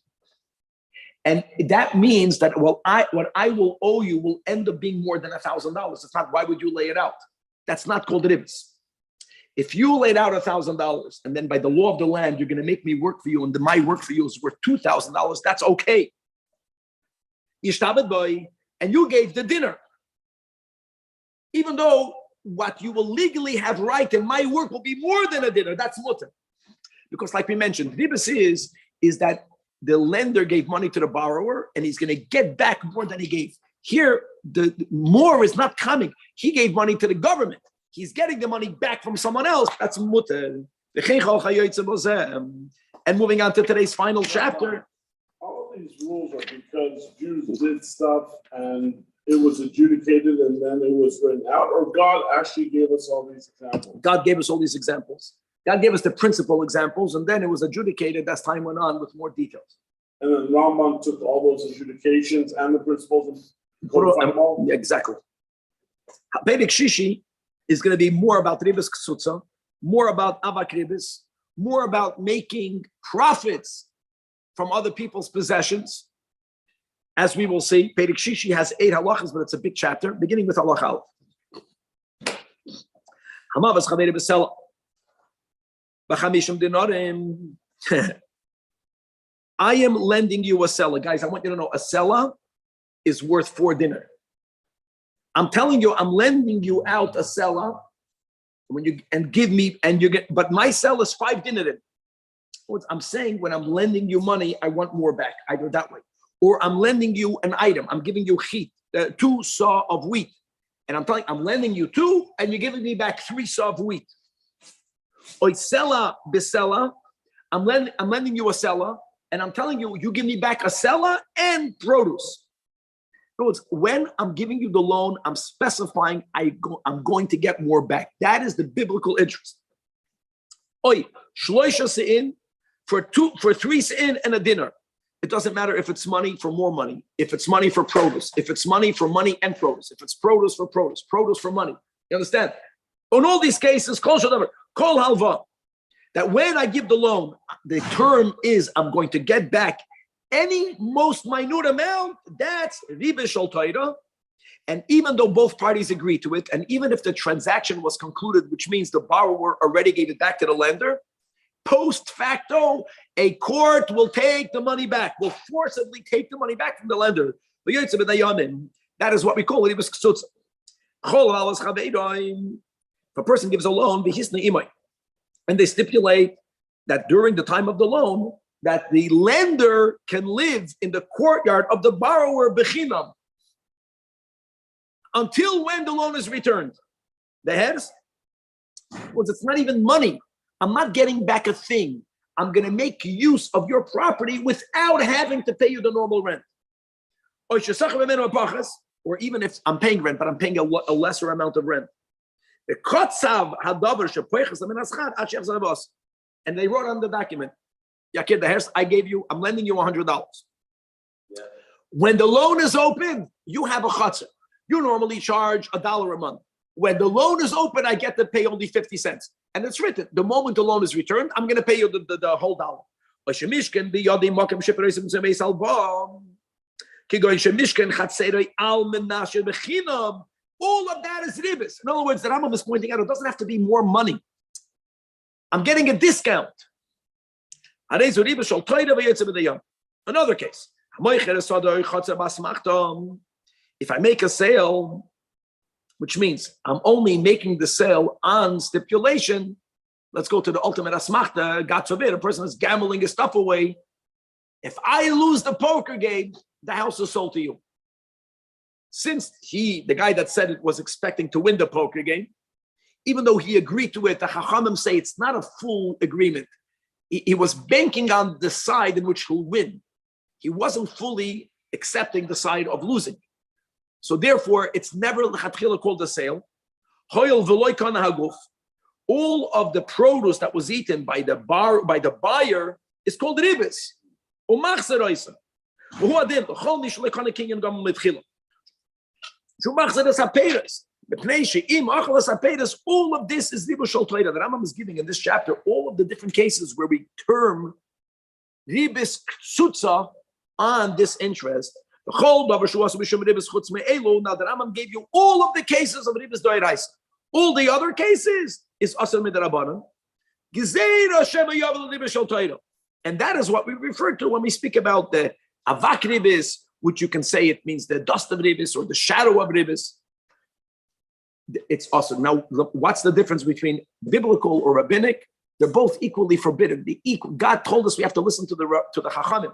And that means that what I will owe you will end up being more than $1,000. It's not, why would you lay it out? That's not called ribs. If you laid out $1,000 and then by the law of the land, you're going to make me work for you and my work for you is worth $2,000, that's okay. And you gave the dinner. Even though what you will legally have right and my work will be more than a dinner, that's mutter. Because like we mentioned, ribis is that the lender gave money to the borrower and he's going to get back more than he gave. Here, the more is not coming. He gave money to the government. He's getting the money back from someone else. That's mutter. And moving on to today's final chapter. All of these rules are because Jews did stuff and it was adjudicated and then it was written out, or God actually gave us all these examples? God gave us all these examples. God gave us the principal examples, and then it was adjudicated as time went on with more details. And then Rambam took all those adjudications and the principles and codified them all. Exactly. Perek Shishi is going to be more about ribis ksutza, more about avak ribis, more about making profits from other people's possessions. As we will see, Perek Shishi has 8 halachas, but it's a big chapter, beginning with halach aleph. Hamavas chaveri b'sela. B'chamishim dinarim. I am lending you a seller. Guys, I want you to know a seller is worth 4 dinar. I'm telling you, I'm lending you out a seller when you and give me and you get, but my sell is 5 dinar. I'm saying when I'm lending you money, I want more back. I do it that way. Or I'm lending you an item. I'm giving you 2 saw of wheat. And I'm lending you 2 and you're giving me back 3 saw of wheat. Oisela bisela. I'm lending you a seller, and I'm telling you, you give me back a seller and produce. In other words, when I'm giving you the loan, I'm specifying I'm going to get more back. That is the biblical interest. Oi, shloisha se'in for 3 se'in and a dinner. It doesn't matter if it's money for more money, if it's money for produce, if it's money for money and produce, if it's produce for produce, produce for money. You understand? In all these cases, kol halva, that when I give the loan, the term is I'm going to get back any most minute amount. That's riba shel Torah. And even though both parties agree to it, and even if the transaction was concluded, which means the borrower already gave it back to the lender, post facto, a court will take the money back, will forcibly take the money back from the lender. That is what we call it. If a person gives a loan, and they stipulate that during the time of the loan, that the lender can live in the courtyard of the borrower bechinam until when the loan is returned. The heads? Well, it's not even money. I'm not getting back a thing. I'm going to make use of your property without having to pay you the normal rent. Or even if I'm paying rent, but I'm paying a lesser amount of rent. And they wrote on the document, I gave you, I'm lending you $100. Yeah. When the loan is open, you have a chatzah. You normally charge $1 a month. When the loan is open, I get to pay only 50 cents. And it's written, the moment the loan is returned, I'm going to pay you the whole dollar. All of that is ribis. In other words, the Rambam is pointing out, it doesn't have to be more money. I'm getting a discount. Another case. If I make a sale, which means I'm only making the sale on stipulation, let's go to the ultimate asmachta, God forbid, a person is gambling his stuff away. If I lose the poker game, the house is sold to you. Since the guy that said it was expecting to win the poker game, even though he agreed to it, the Chachamim say it's not a full agreement. He was banking on the side in which he'll win. He wasn't fully accepting the side of losing. So therefore, it's never l'chatchila called a sale. All of the produce that was eaten by the buyer is called ribis. All of this is riba shel Torah. The Rambam is giving in this chapter all of the different cases where we term ribis ksutza on this interest. Now the Rambam gave you all of the cases of ribis doiraisa. All the other cases is asar midrabanan. And that is what we refer to when we speak about the avak ribis, which you can say it means the dust of ribis or the shadow of ribis. It's awesome. Now, what's the difference between biblical or rabbinic? They're both equally forbidden. God told us we have to listen to the Chachamim.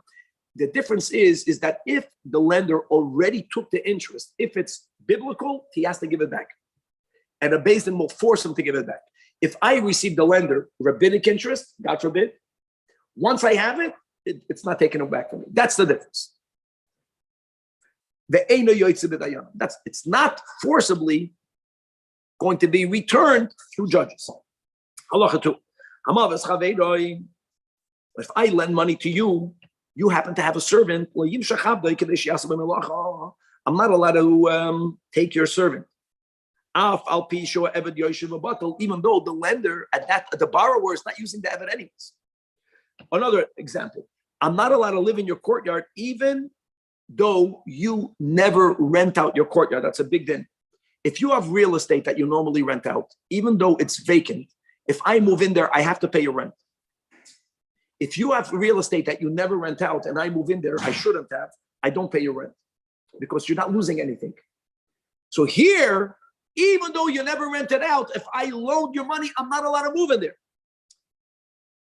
The difference is that if the lender already took the interest, if it's biblical, he has to give it back. And a Beis Din will force him to give it back. If I receive the lender rabbinic interest, God forbid, once I have it, it's not taken back from me. That's the difference. It's not forcibly going to be returned through judges. Halacha 2. If I lend money to you, you happen to have a servant. I'm not allowed to take your servant. Even though the lender the borrower is not using the eved anyways. Another example: I'm not allowed to live in your courtyard, even though you never rent out your courtyard. That's a big din. If you have real estate that you normally rent out, even though it's vacant, if I move in there, I have to pay your rent. If you have real estate that you never rent out and I move in there, I shouldn't have, I don't pay your rent because you're not losing anything. So here, even though you never rented out, if I loan your money, I'm not allowed to move in there.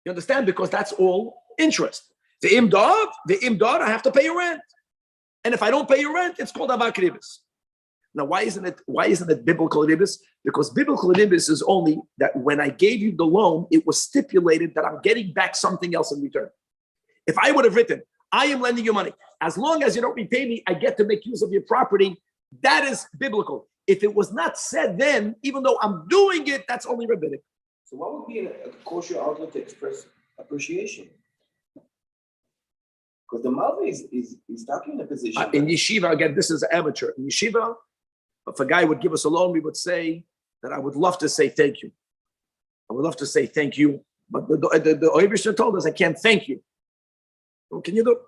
You understand? Because that's all interest. The imdad, I have to pay your rent. And if I don't pay your rent, it's called avak ribis. Now, why isn't it biblical ribis? Because biblical ribis is only that when I gave you the loan, it was stipulated that I'm getting back something else in return. If I would have written, I am lending you money, as long as you don't repay me, I get to make use of your property. That is biblical. If it was not said then, even though I'm doing it, that's only rabbinic. So what would be a kosher outlet to express appreciation? Because the Malva is stuck in a position. In yeshiva, again, this is amateur. In yeshiva, if a guy would give us a loan, we would say that I would love to say thank you. I would love to say thank you. But the Oibishter told us I can't thank you. What can you do?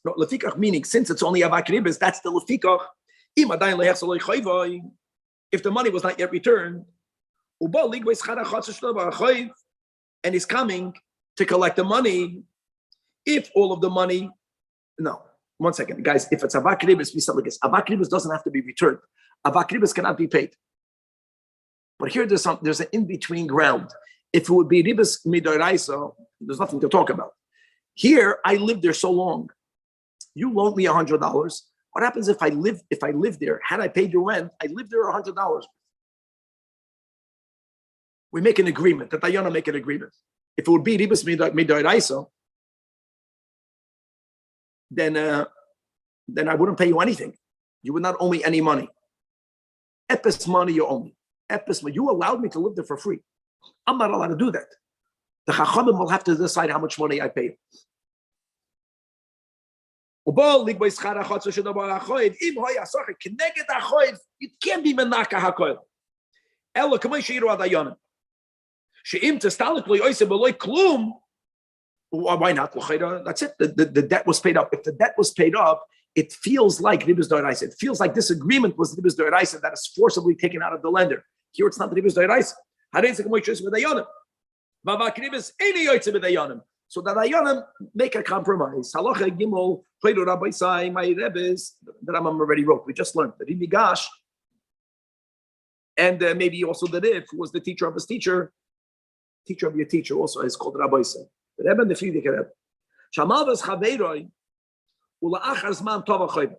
Lefikach meaning, since it's only avak ribis, that's the lefikach. If the money was not yet returned, and he's coming to collect the money, if all of the money, no, one second, guys, if it's avak ribis, we say like this, avak ribis doesn't have to be returned. Avak ribis cannot be paid. But here there's an in-between ground. If it would be ribis midoraisa, there's nothing to talk about. Here, I lived there so long. You loaned me $100. What happens if I live there? Had I paid your rent, I lived there $100. We make an agreement. The Dayana make an agreement. If it would be ribis midoraisa, then I wouldn't pay you anything. You would not owe me any money. Epis money you owe me. Epis money. You allowed me to live there for free. I'm not allowed to do that. The Chachamim will have to decide how much money I pay you. It can't be menaka hakoil. Ella kamay sheiru adayanim. Sheim testalik lo yoyse beloy klum. Why not? That's it. The debt was paid up. If the debt was paid up, it feels like ribis doraisa. It feels like this agreement was ribis doraisa that is forcibly taken out of the lender. Here it's not ribis doraisa. So that Dayanim make a compromise. Halacha Gimel, Pleido Rabbi Zajac, my Rebbe's, the Rambam already wrote. We just learned that Rabbi Zajac, and maybe also the Rif, who was the teacher of his teacher of your teacher, also is called Rabbi Zajac. The Rebbe and the Frierdiker Rebbe. Shamalvas Chaveiroi, Ula'achar Zman Tova Chayv.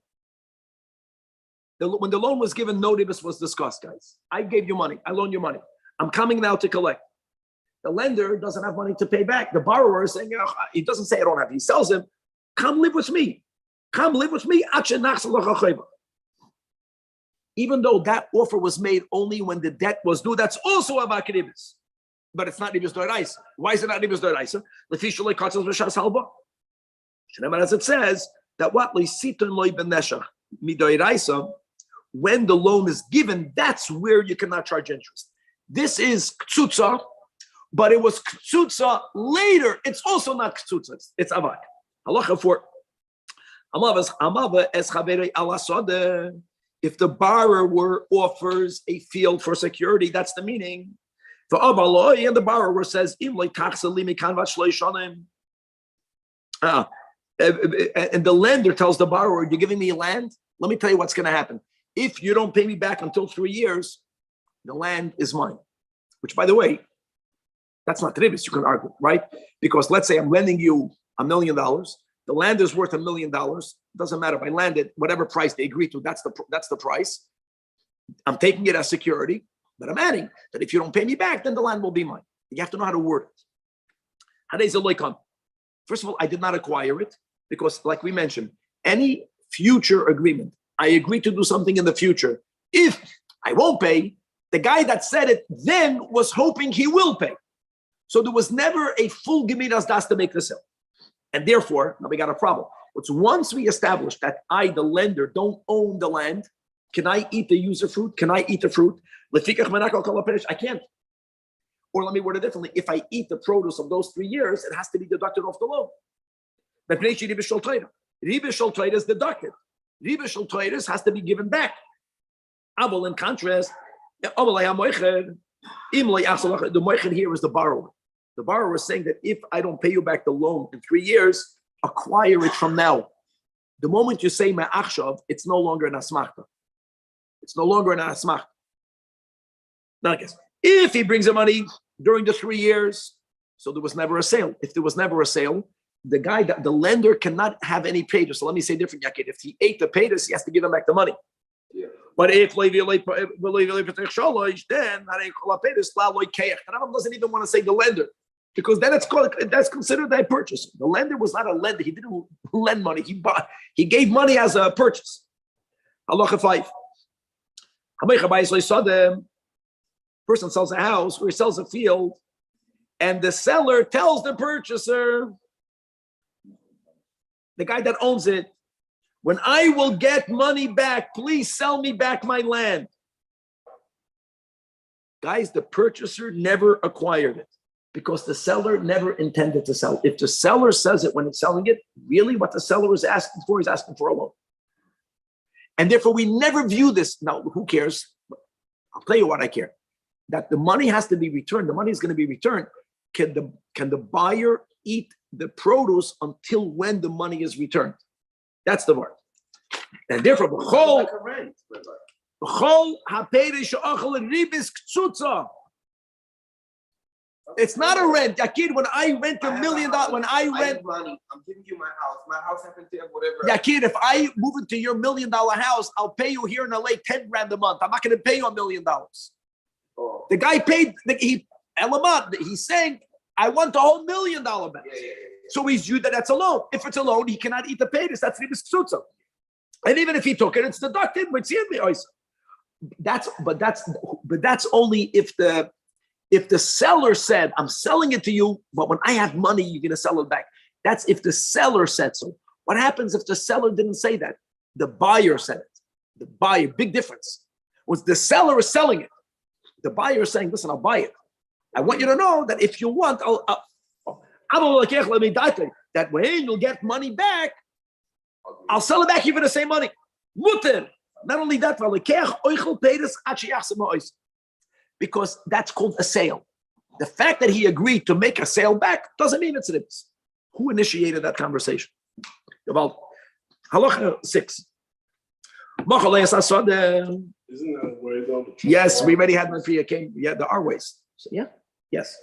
When the loan was given, no ribis was discussed, guys. I gave you money. I loaned you money. I'm coming now to collect. The lender doesn't have money to pay back. The borrower is saying, he doesn't say I don't have. He tells him, come live with me. Come live with me. Even though that offer was made only when the debt was due, that's also avak ribis. But it's not ribis doraisa. Why is it not ribis doraisa? As it says, that what when the loan is given, that's where you cannot charge interest. This is ktsutza, but it was ktsutza later. It's also not ktsutza. It's avak. Halacha 4. If the borrower offers a field for security, that's the meaning. And the borrower says, and the lender tells the borrower, you're giving me land? Let me tell you what's going to happen. If you don't pay me back until 3 years, the land is mine. Which, by the way, that's not ribis, you can argue, right? Because let's say I'm lending you $1 million. The land is worth $1 million. Doesn't matter if I land it, whatever price they agree to, that's the price. I'm taking it as security, but I'm adding that if you don't pay me back, then the land will be mine. You have to know how to word it. How does it come? First of all, I did not acquire it because, like we mentioned, any future agreement, I agree to do something in the future. If I won't pay, The guy that said it then was hoping he will pay. So there was never a full Gemidas Das to make the sale. And therefore, now we got a problem. But once we establish that I, the lender, don't own the land, can I eat the user fruit? Can I eat the fruit? I can't. Or let me word it differently. If I eat the produce of those 3 years, it has to be deducted off the loan. But Riba Shol Trade is deducted. Riba Shol Trade has to be given back. Abel, in contrast, the moichin here is the borrower. The borrower is saying that if I don't pay you back the loan in 3 years, acquire it from now. The moment you say ma'achshav, it's no longer an asmachta. It's no longer an asmachta. Now, I guess if he brings the money during the 3 years, so there was never a sale. If there was never a sale, the lender cannot have any payers. So let me say different, Yakid. If he ate the payers, he has to give him back the money. Yeah. But if then Rambam doesn't even want to say the lender, because then that's considered a purchase. The lender was not a lender; he didn't lend money. He gave money as a purchase. Halacha 5. Person sells a house or he sells a field, and the seller tells the purchaser, the guy that owns it, when I will get money back, please sell me back my land. Guys, the purchaser never acquired it because the seller never intended to sell. If the seller says it when it's selling it, really what the seller is asking for, he's asking for a loan. And therefore, we never view this. Now, who cares? I'll tell you what I care. That the money has to be returned. The money is going to be returned. Can the buyer eat the produce until when the money is returned? That's the word. And therefore, like a rent. It's not a rent. Yakid, when I rent $1 million, when I rent money, I'm giving you my house. My house happens to have whatever. Yakid, if I move into your $1 million house, I'll pay you here in LA 10 grand a month. I'm not going to pay you $1 million. Oh. The guy paid. He's saying, I want the whole $1 million back. Yeah. So he's viewed that that's a loan. If it's a loan, he cannot eat the payers. That's ribis ksutza. And even if he took it, it's deducted. But that's only if the seller said, I'm selling it to you, but when I have money, you're going to sell it back. That's if the seller said so. What happens if the seller didn't say that? The buyer said it. The buyer, big difference. Was the seller is selling it. The buyer is saying, listen, I'll buy it. I want you to know that if you want, that when you'll get money back, I'll sell it back even the same money. Mutter. Not only that, because that's called a sale. The fact that he agreed to make a sale back doesn't mean it's ribs. Who initiated that conversation? About halacha 6. Isn't that a way though? Yes, we already had one for you. Yeah, there are ways. So yeah, yes.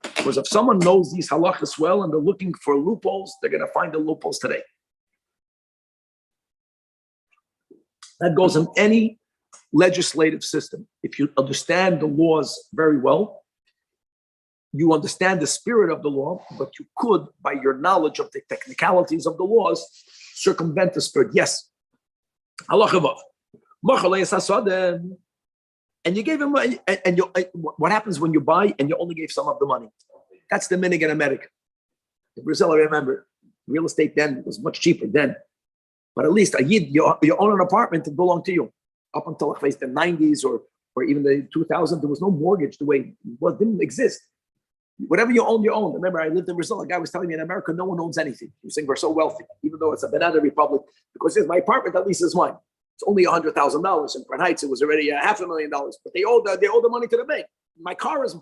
Because if someone knows these halachas well and they're looking for loopholes, they're going to find the loopholes today. That goes in any legislative system. If you understand the laws very well, you understand the spirit of the law, but you could, by your knowledge of the technicalities of the laws, circumvent the spirit. Yes. Halacha vav. And you gave him, and what happens when you buy and you only gave some of the money? That's the minig in America. In Brazil, I remember, real estate then was much cheaper then. But at least you own an apartment that belonged to you. Up until the 90s or even the 2000s, there was no mortgage the way it didn't exist. Whatever you own, you own. Remember, I lived in Brazil. A guy was telling me in America, no one owns anything. He was saying we're so wealthy, even though it's a banana republic, because my apartment at least is mine. It's only $100,000. In Crown Heights, it was already $500,000. But they owe the money to the bank. My car is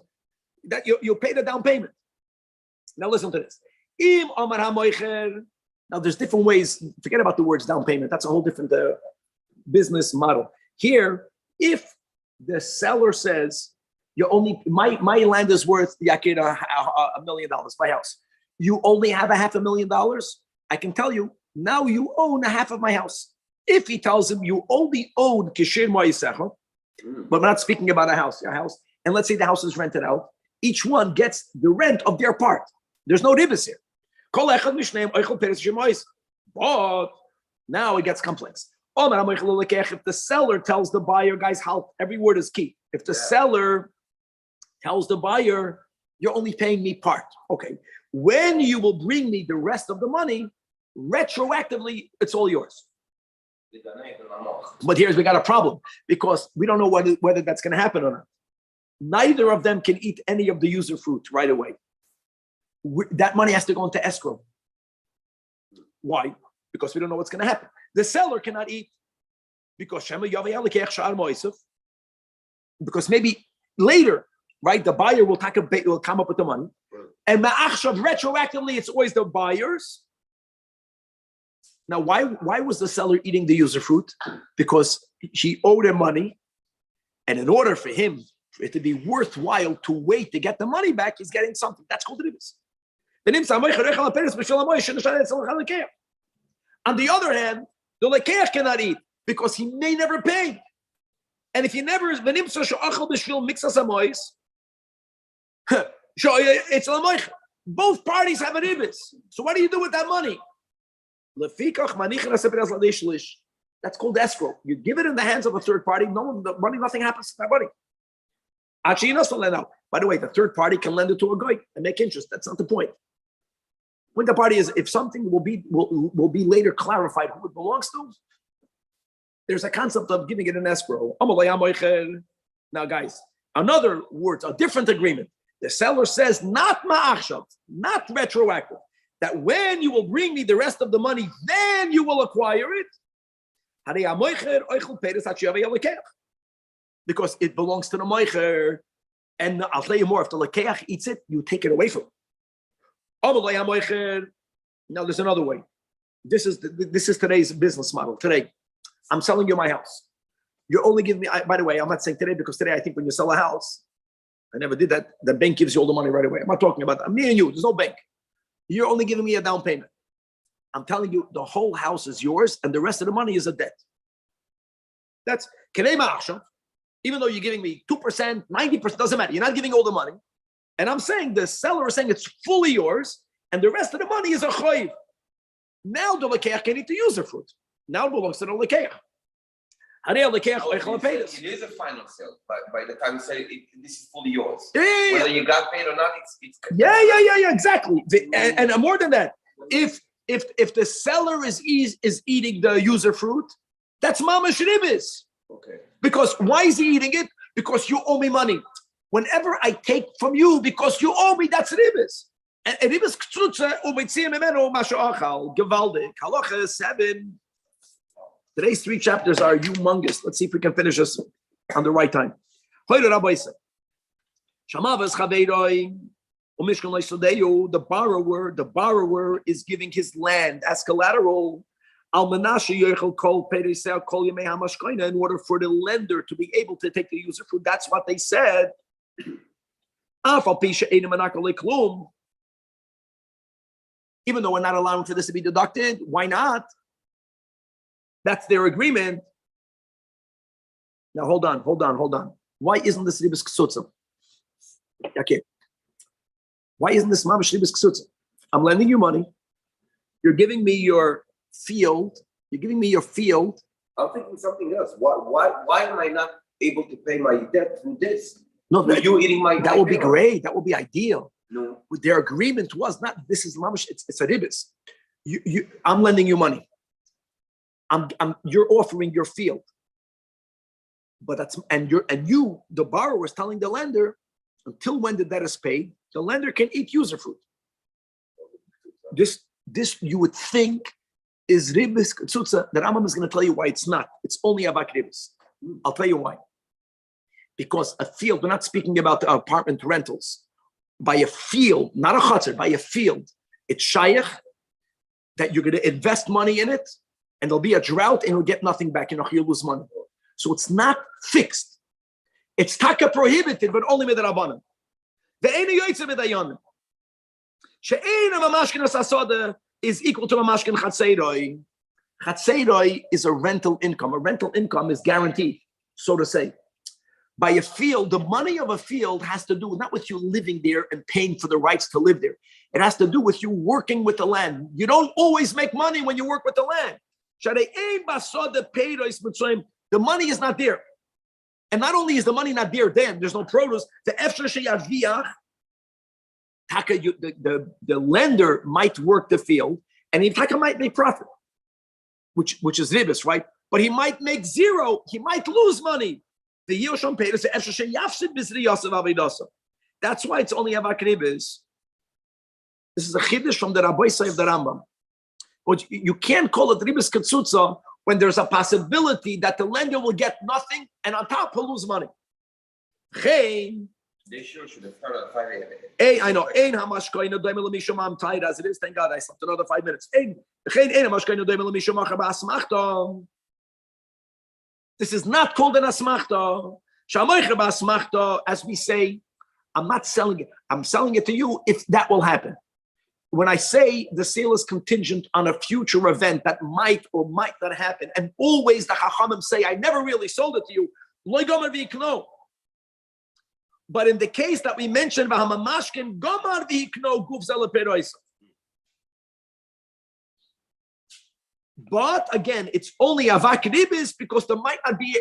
that you pay the down payment. Now listen to this. Now there's different ways. Forget about the words down payment. That's a whole different business model. Here, if the seller says you only my land is worth $1 million, my house. You only have $500,000. I can tell you now you own half of my house. If he tells him you only own kishir mo'isecha, but we're not speaking about a house, and let's say the house is rented out, each one gets the rent of their part. There's no ribas here. But now it gets complex. If the seller tells the buyer, guys, every word is key. If the seller tells the buyer, you're only paying me part. Okay. When you will bring me the rest of the money, retroactively, it's all yours. But we got a problem because we don't know whether that's going to happen or not. Neither of them can eat any of the user fruit right away. That money has to go into escrow. Why? Because we don't know what's going to happen. The seller cannot eat because maybe later, right, the buyer will come up with the money. And retroactively, it's always the buyers. Now, why was the seller eating the user fruit? Because he owed him money. And in order for it to be worthwhile to wait to get the money back, he's getting something. That's called ribis. On the other hand, the lekeach cannot eat because he may never pay. And if he never is, it's both parties have a ribis. So what do you do with that money? That's called escrow. You give it in the hands of a third party. Nothing happens to that money. Actually, by the way, the third party can lend it to a guy and make interest. That's not the point. When the party is, if something will be later clarified who it belongs to, there's a concept of giving it an escrow. Now, guys, another word, a different agreement. The seller says, not ma'achshav, not retroactive, that when you will bring me the rest of the money, then you will acquire it. Because it belongs to the moicher. And I'll tell you more, if the lekeach eats it, you take it away from him. Now there's another way. This is today's business model. Today, I'm selling you my house. You're only giving me, by the way, I'm not saying today because today I think when you sell a house, I never did that, the bank gives you all the money right away. I'm not talking about that. Me and you, there's no bank. You're only giving me a down payment. I'm telling you, the whole house is yours and the rest of the money is a debt. That's Kenei Ma'ashav. Even though you're giving me 2%, 90%, doesn't matter. You're not giving all the money. And I'm saying the seller is saying it's fully yours, and the rest of the money is a choiv. Now the lekeach can eat the user fruit. Now it belongs to the lekeach. It is a final sale by the time you say this is fully yours. Yeah. Whether you got paid or not, it's Yeah, exactly. And more than that, if the seller is eating the user fruit, that's mamash ribis. Okay. Because why is he eating it? Because you owe me money. Whenever I take from you because you owe me, that's ribis. And ribis k'tzutza u'mitziyim imenu mashu achal gevaldik halacha 7. Today's 3 chapters are humongous. Let's see if we can finish this on the right time. The borrower is giving his land as collateral in order for the lender to be able to take the user fruit. That's what they said. Even though we're not allowing for this to be deducted, why not? That's their agreement. Now hold on. Why isn't this ribis ksutza? Okay. Why isn't this mamash ribis ksutza? I'm lending you money. You're giving me your field. I'm thinking something else. Why am I not able to pay my debt through this? No, you eating my. That would be great. That would be ideal. No. Their agreement was not. This is mamash. It's a ribis. I'm lending you money. You're offering your field, but the borrower is telling the lender until when the debt is paid, the lender can eat user fruit. This you would think is ribis k'tzutza. The Rambam is going to tell you why it's not. It's only about ribis. I'll tell you why. Because a field, we're not speaking about the apartment rentals. By a field, not a chutzner, by a field, it's shayach that you're going to invest money in it. And there'll be a drought and you'll get nothing back. You'll lose money. So it's not fixed. It's taka prohibited, but only with the Rabbanim. The ene yoytze with the She'ena mamashkin asasada is equal to mamashkin chatzeiroi. Chatzeiroi is a rental income. A rental income is guaranteed, so to say. By a field, the money of a field has to do not with you living there and paying for the rights to live there. It has to do with you working with the land. You don't always make money when you work with the land. The money is not there. And not only is the money not there, then there's no produce. The lender might work the field, and Taka might make profit, which is ribis, right? But he might make zero. He might lose money. The Yoshon paid us. That's why it's only avak ribis. This is a chiddush from the Rabbi Zajac of the Rambam. But you can't call it ribis katsutza when there's a possibility that the lender will get nothing and on top he'll lose money. Hey, They sure should have started at 5 a.m. hey, I know. I'm tired as it is. Thank God I slept another 5 minutes. This is not called an asmachta. As we say, I'm not selling it. I'm selling it to you if that will happen. When I say the sale is contingent on a future event that might or might not happen, and always the Chachamim say, I never really sold it to you. But in the case that we mentioned, but again, it's only avak ribis because there might not be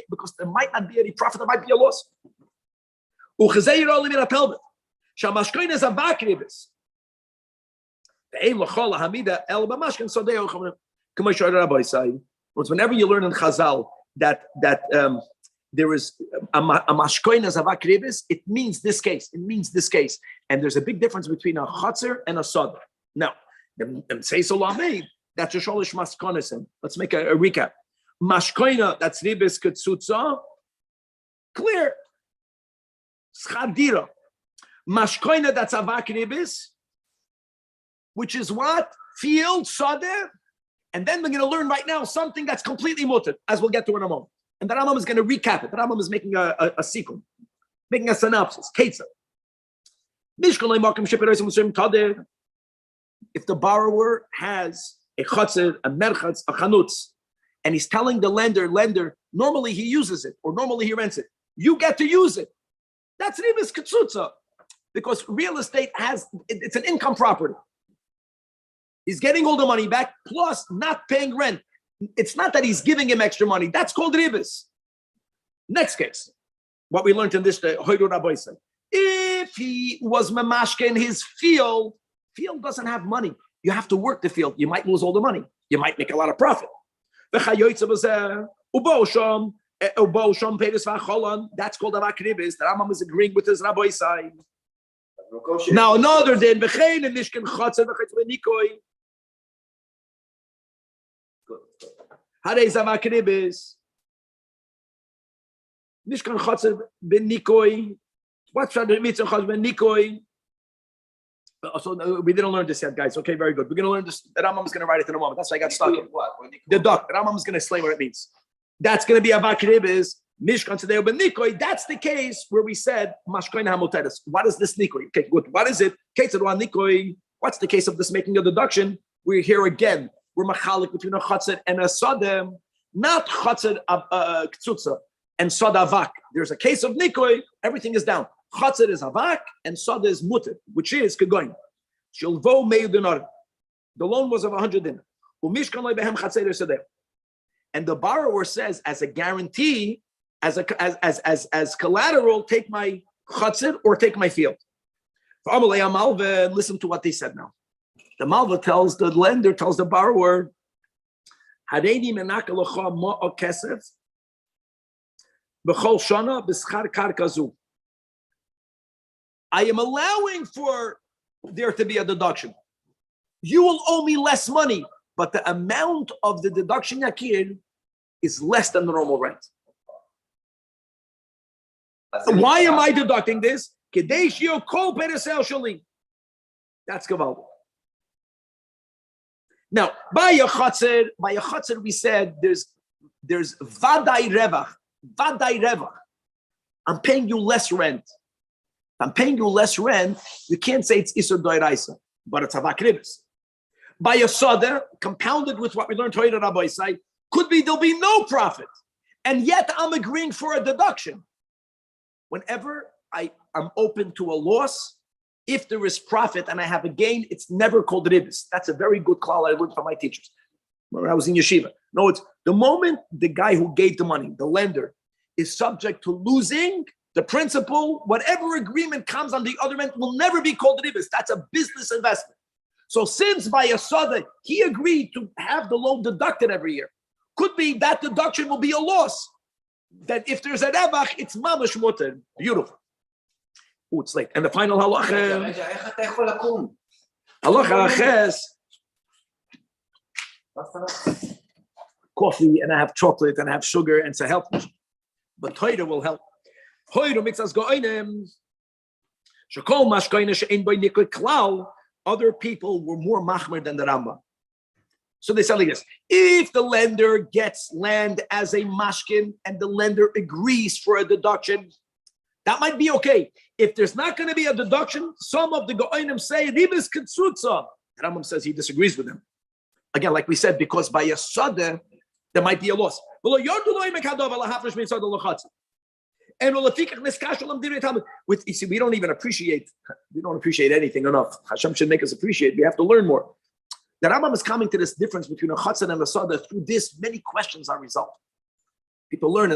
any profit, there might be a loss. Shamashkoin is avak ribis. Whenever you learn in Chazal that there is a mashkoin as avak ribis, it means this case. It means this case, and there's a big difference between a chotzer and a soda. Now, say so lamed. That's a sholish maskonasim. Let's make a recap. Mashkoina, that's ribis ketzutza. Clear. Schadira. Mashkoina, that's avak ribis, which is what? Field, sadeh. And then we're going to learn right now something that's completely muted, as we'll get to in a moment. And the Rambam is going to recap it. The Rambam is making a sequel, making a synopsis. Ketzer. If the borrower has a chotzer, a merchatz, a chanutz, and he's telling the lender, normally he uses it, or normally he rents it. You get to use it. That's ribis ketzutza. Because real estate it's an income property. He's getting all the money back, plus not paying rent. It's not that he's giving him extra money. That's called ribis. Next case, what we learned in this day, if he was mamashke in his field doesn't have money. You have to work the field. You might lose all the money. You might make a lot of profit. That's called avak ribis. The Rambam is agreeing with his Rabbi Zajac. Now another din, Harei zavak ribis. Mishkan chotzer ben nikoi. What's the mitzvah chotzer ben nikoi? So we didn't learn this yet, guys. Okay, very good. We're going to learn this. The Rambam is going to write it in a moment. That's why I got stuck in. The Rambam is going to explain what it means. That's going to be avak ribis. Mishkan today ben nikoi. That's the case where we said mashkoin hamoteres. What is this nikoi? Okay, good. What is it? Nikoi. What's the case of this making a deduction? We're here again. We're machalik between a chatzir and a sadem, not chatzir ktsutza and sad avak. There's a case of nikoi, everything is down. Chatzir is avak and sad is mutter, which is kegoin. Shilvo meyu dinar. The loan was of 100 dinar. Umishkan lebehem chatzir sadeh. And the borrower says, as a guarantee, as collateral, take my chatzir or take my field. Listen to what they said now. The Malva tells the lender, tells the borrower, I am allowing for there to be a deduction. You will owe me less money, but the amount of the deduction yakir is less than the normal rent. Why am I deducting this? That's Gavaldi. Now, by a chatzir, we said there's vaday revach. I'm paying you less rent. I'm paying you less rent. You can't say it's isur doiraisa, but it's avak ribis. By a soda, compounded with what we learned Torah Rabbi Zajac, could be there'll be no profit, and yet I'm agreeing for a deduction. Whenever I'm open to a loss, if there is profit and I have a gain, it's never called ribis. That's a very good klal I learned from my teachers when I was in yeshiva. No, it's the moment the guy who gave the money, the lender, is subject to losing the principal. Whatever agreement comes on the other end will never be called ribis. That's a business investment. So since by a sada he agreed to have the loan deducted every year, could be that deduction will be a loss. That if there's a revach, it's mamash mutter. Beautiful. Oh, it's late. And the final halacha. Halacha aches. Coffee, and I have chocolate, and I have sugar, and it's a help. But Torah will help. Torah makes us go einem. Shekol mashkoine she'ein by nikol klal. Other people were more machmer than the Rambam. So they said like this: if the lender gets land as a mashkin and the lender agrees for a deduction, that might be okay. If there's not going to be a deduction, some of the go'onim say ribis ketsutza. The Rambam says he disagrees with them. Again, like we said, because by a sada there might be a loss. And with, you see, we don't appreciate anything enough. Hashem should make us appreciate. We have to learn more. The Rambam is coming to this difference between a chatzar and a sada. Through this, many questions are resolved. People learn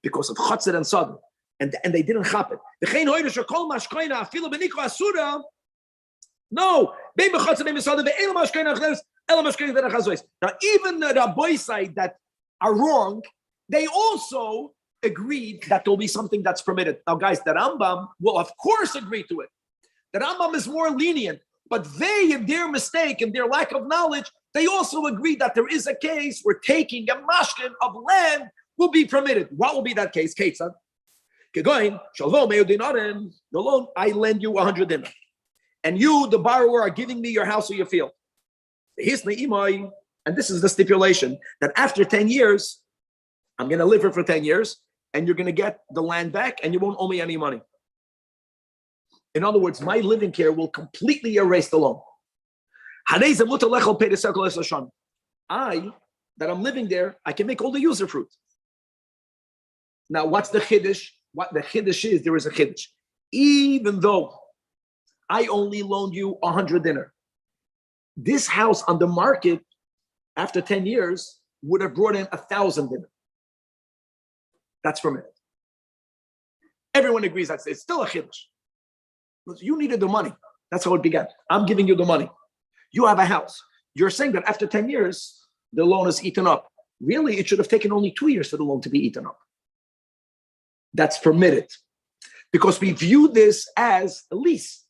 because of chatzar and sada, and they didn't chap it. No. Now, even the Rabbi side that are wrong, they also agreed that there'll be something that's permitted. Now, guys, the Rambam will of course agree to it. The Rambam is more lenient, but they, in their mistake and their lack of knowledge, they also agreed that there is a case where taking a mashkin of land will be permitted. What will be that case? Ketzad? The loan, I lend you 100 dinar. And you, the borrower, are giving me your house or your field. And this is the stipulation, that after 10 years, I'm going to live here for 10 years, and you're going to get the land back, and you won't owe me any money. In other words, my living care will completely erase the loan. I, that I'm living there, I can make all the user fruit. Now, what's the chiddush? What the chiddush is, there is a chiddush. Even though I only loaned you 100 dinar, this house on the market after 10 years would have brought in 1,000 dinar. That's permitted. Everyone agrees that it's still a chiddush. You needed the money. That's how it began. I'm giving you the money. You have a house. You're saying that after 10 years, the loan is eaten up. Really, it should have taken only 2 years for the loan to be eaten up. That's permitted. Because we view this as a lease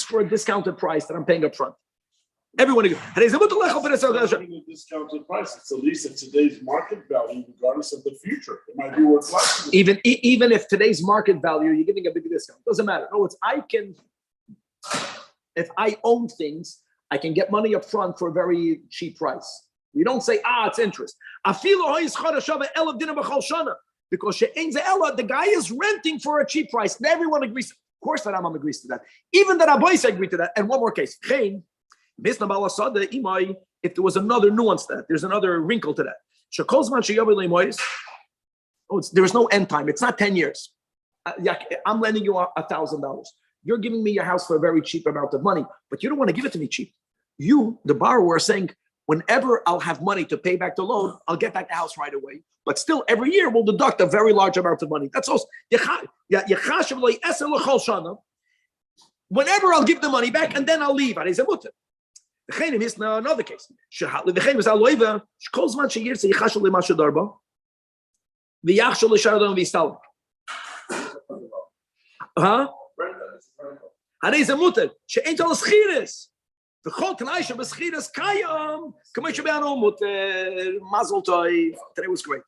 for a discounted price that I'm paying up front. Everyone agrees. It's not a discounted price. It's a lease at today's market value, regardless of the future. It might be worth less. Even if today's market value, you're giving a big discount. Doesn't matter. No, if I own things, I can get money up front for a very cheap price. We don't say, it's interest. Because the guy is renting for a cheap price. And everyone agrees. Of course, the Rambam agrees to that. Even the Rabbi agreed to that. And one more case. If there was another nuance to that, there's another wrinkle to that. There is no end time. It's not 10 years. I'm lending you $1,000. You're giving me your house for a very cheap amount of money, but you don't want to give it to me cheap. You, the borrower, are saying, whenever I'll have money to pay back the loan, I'll get back the house right away. But still, every year we'll deduct a very large amount of money. That's also whenever I'll give the money back and then I'll leave. Another case. Today was great.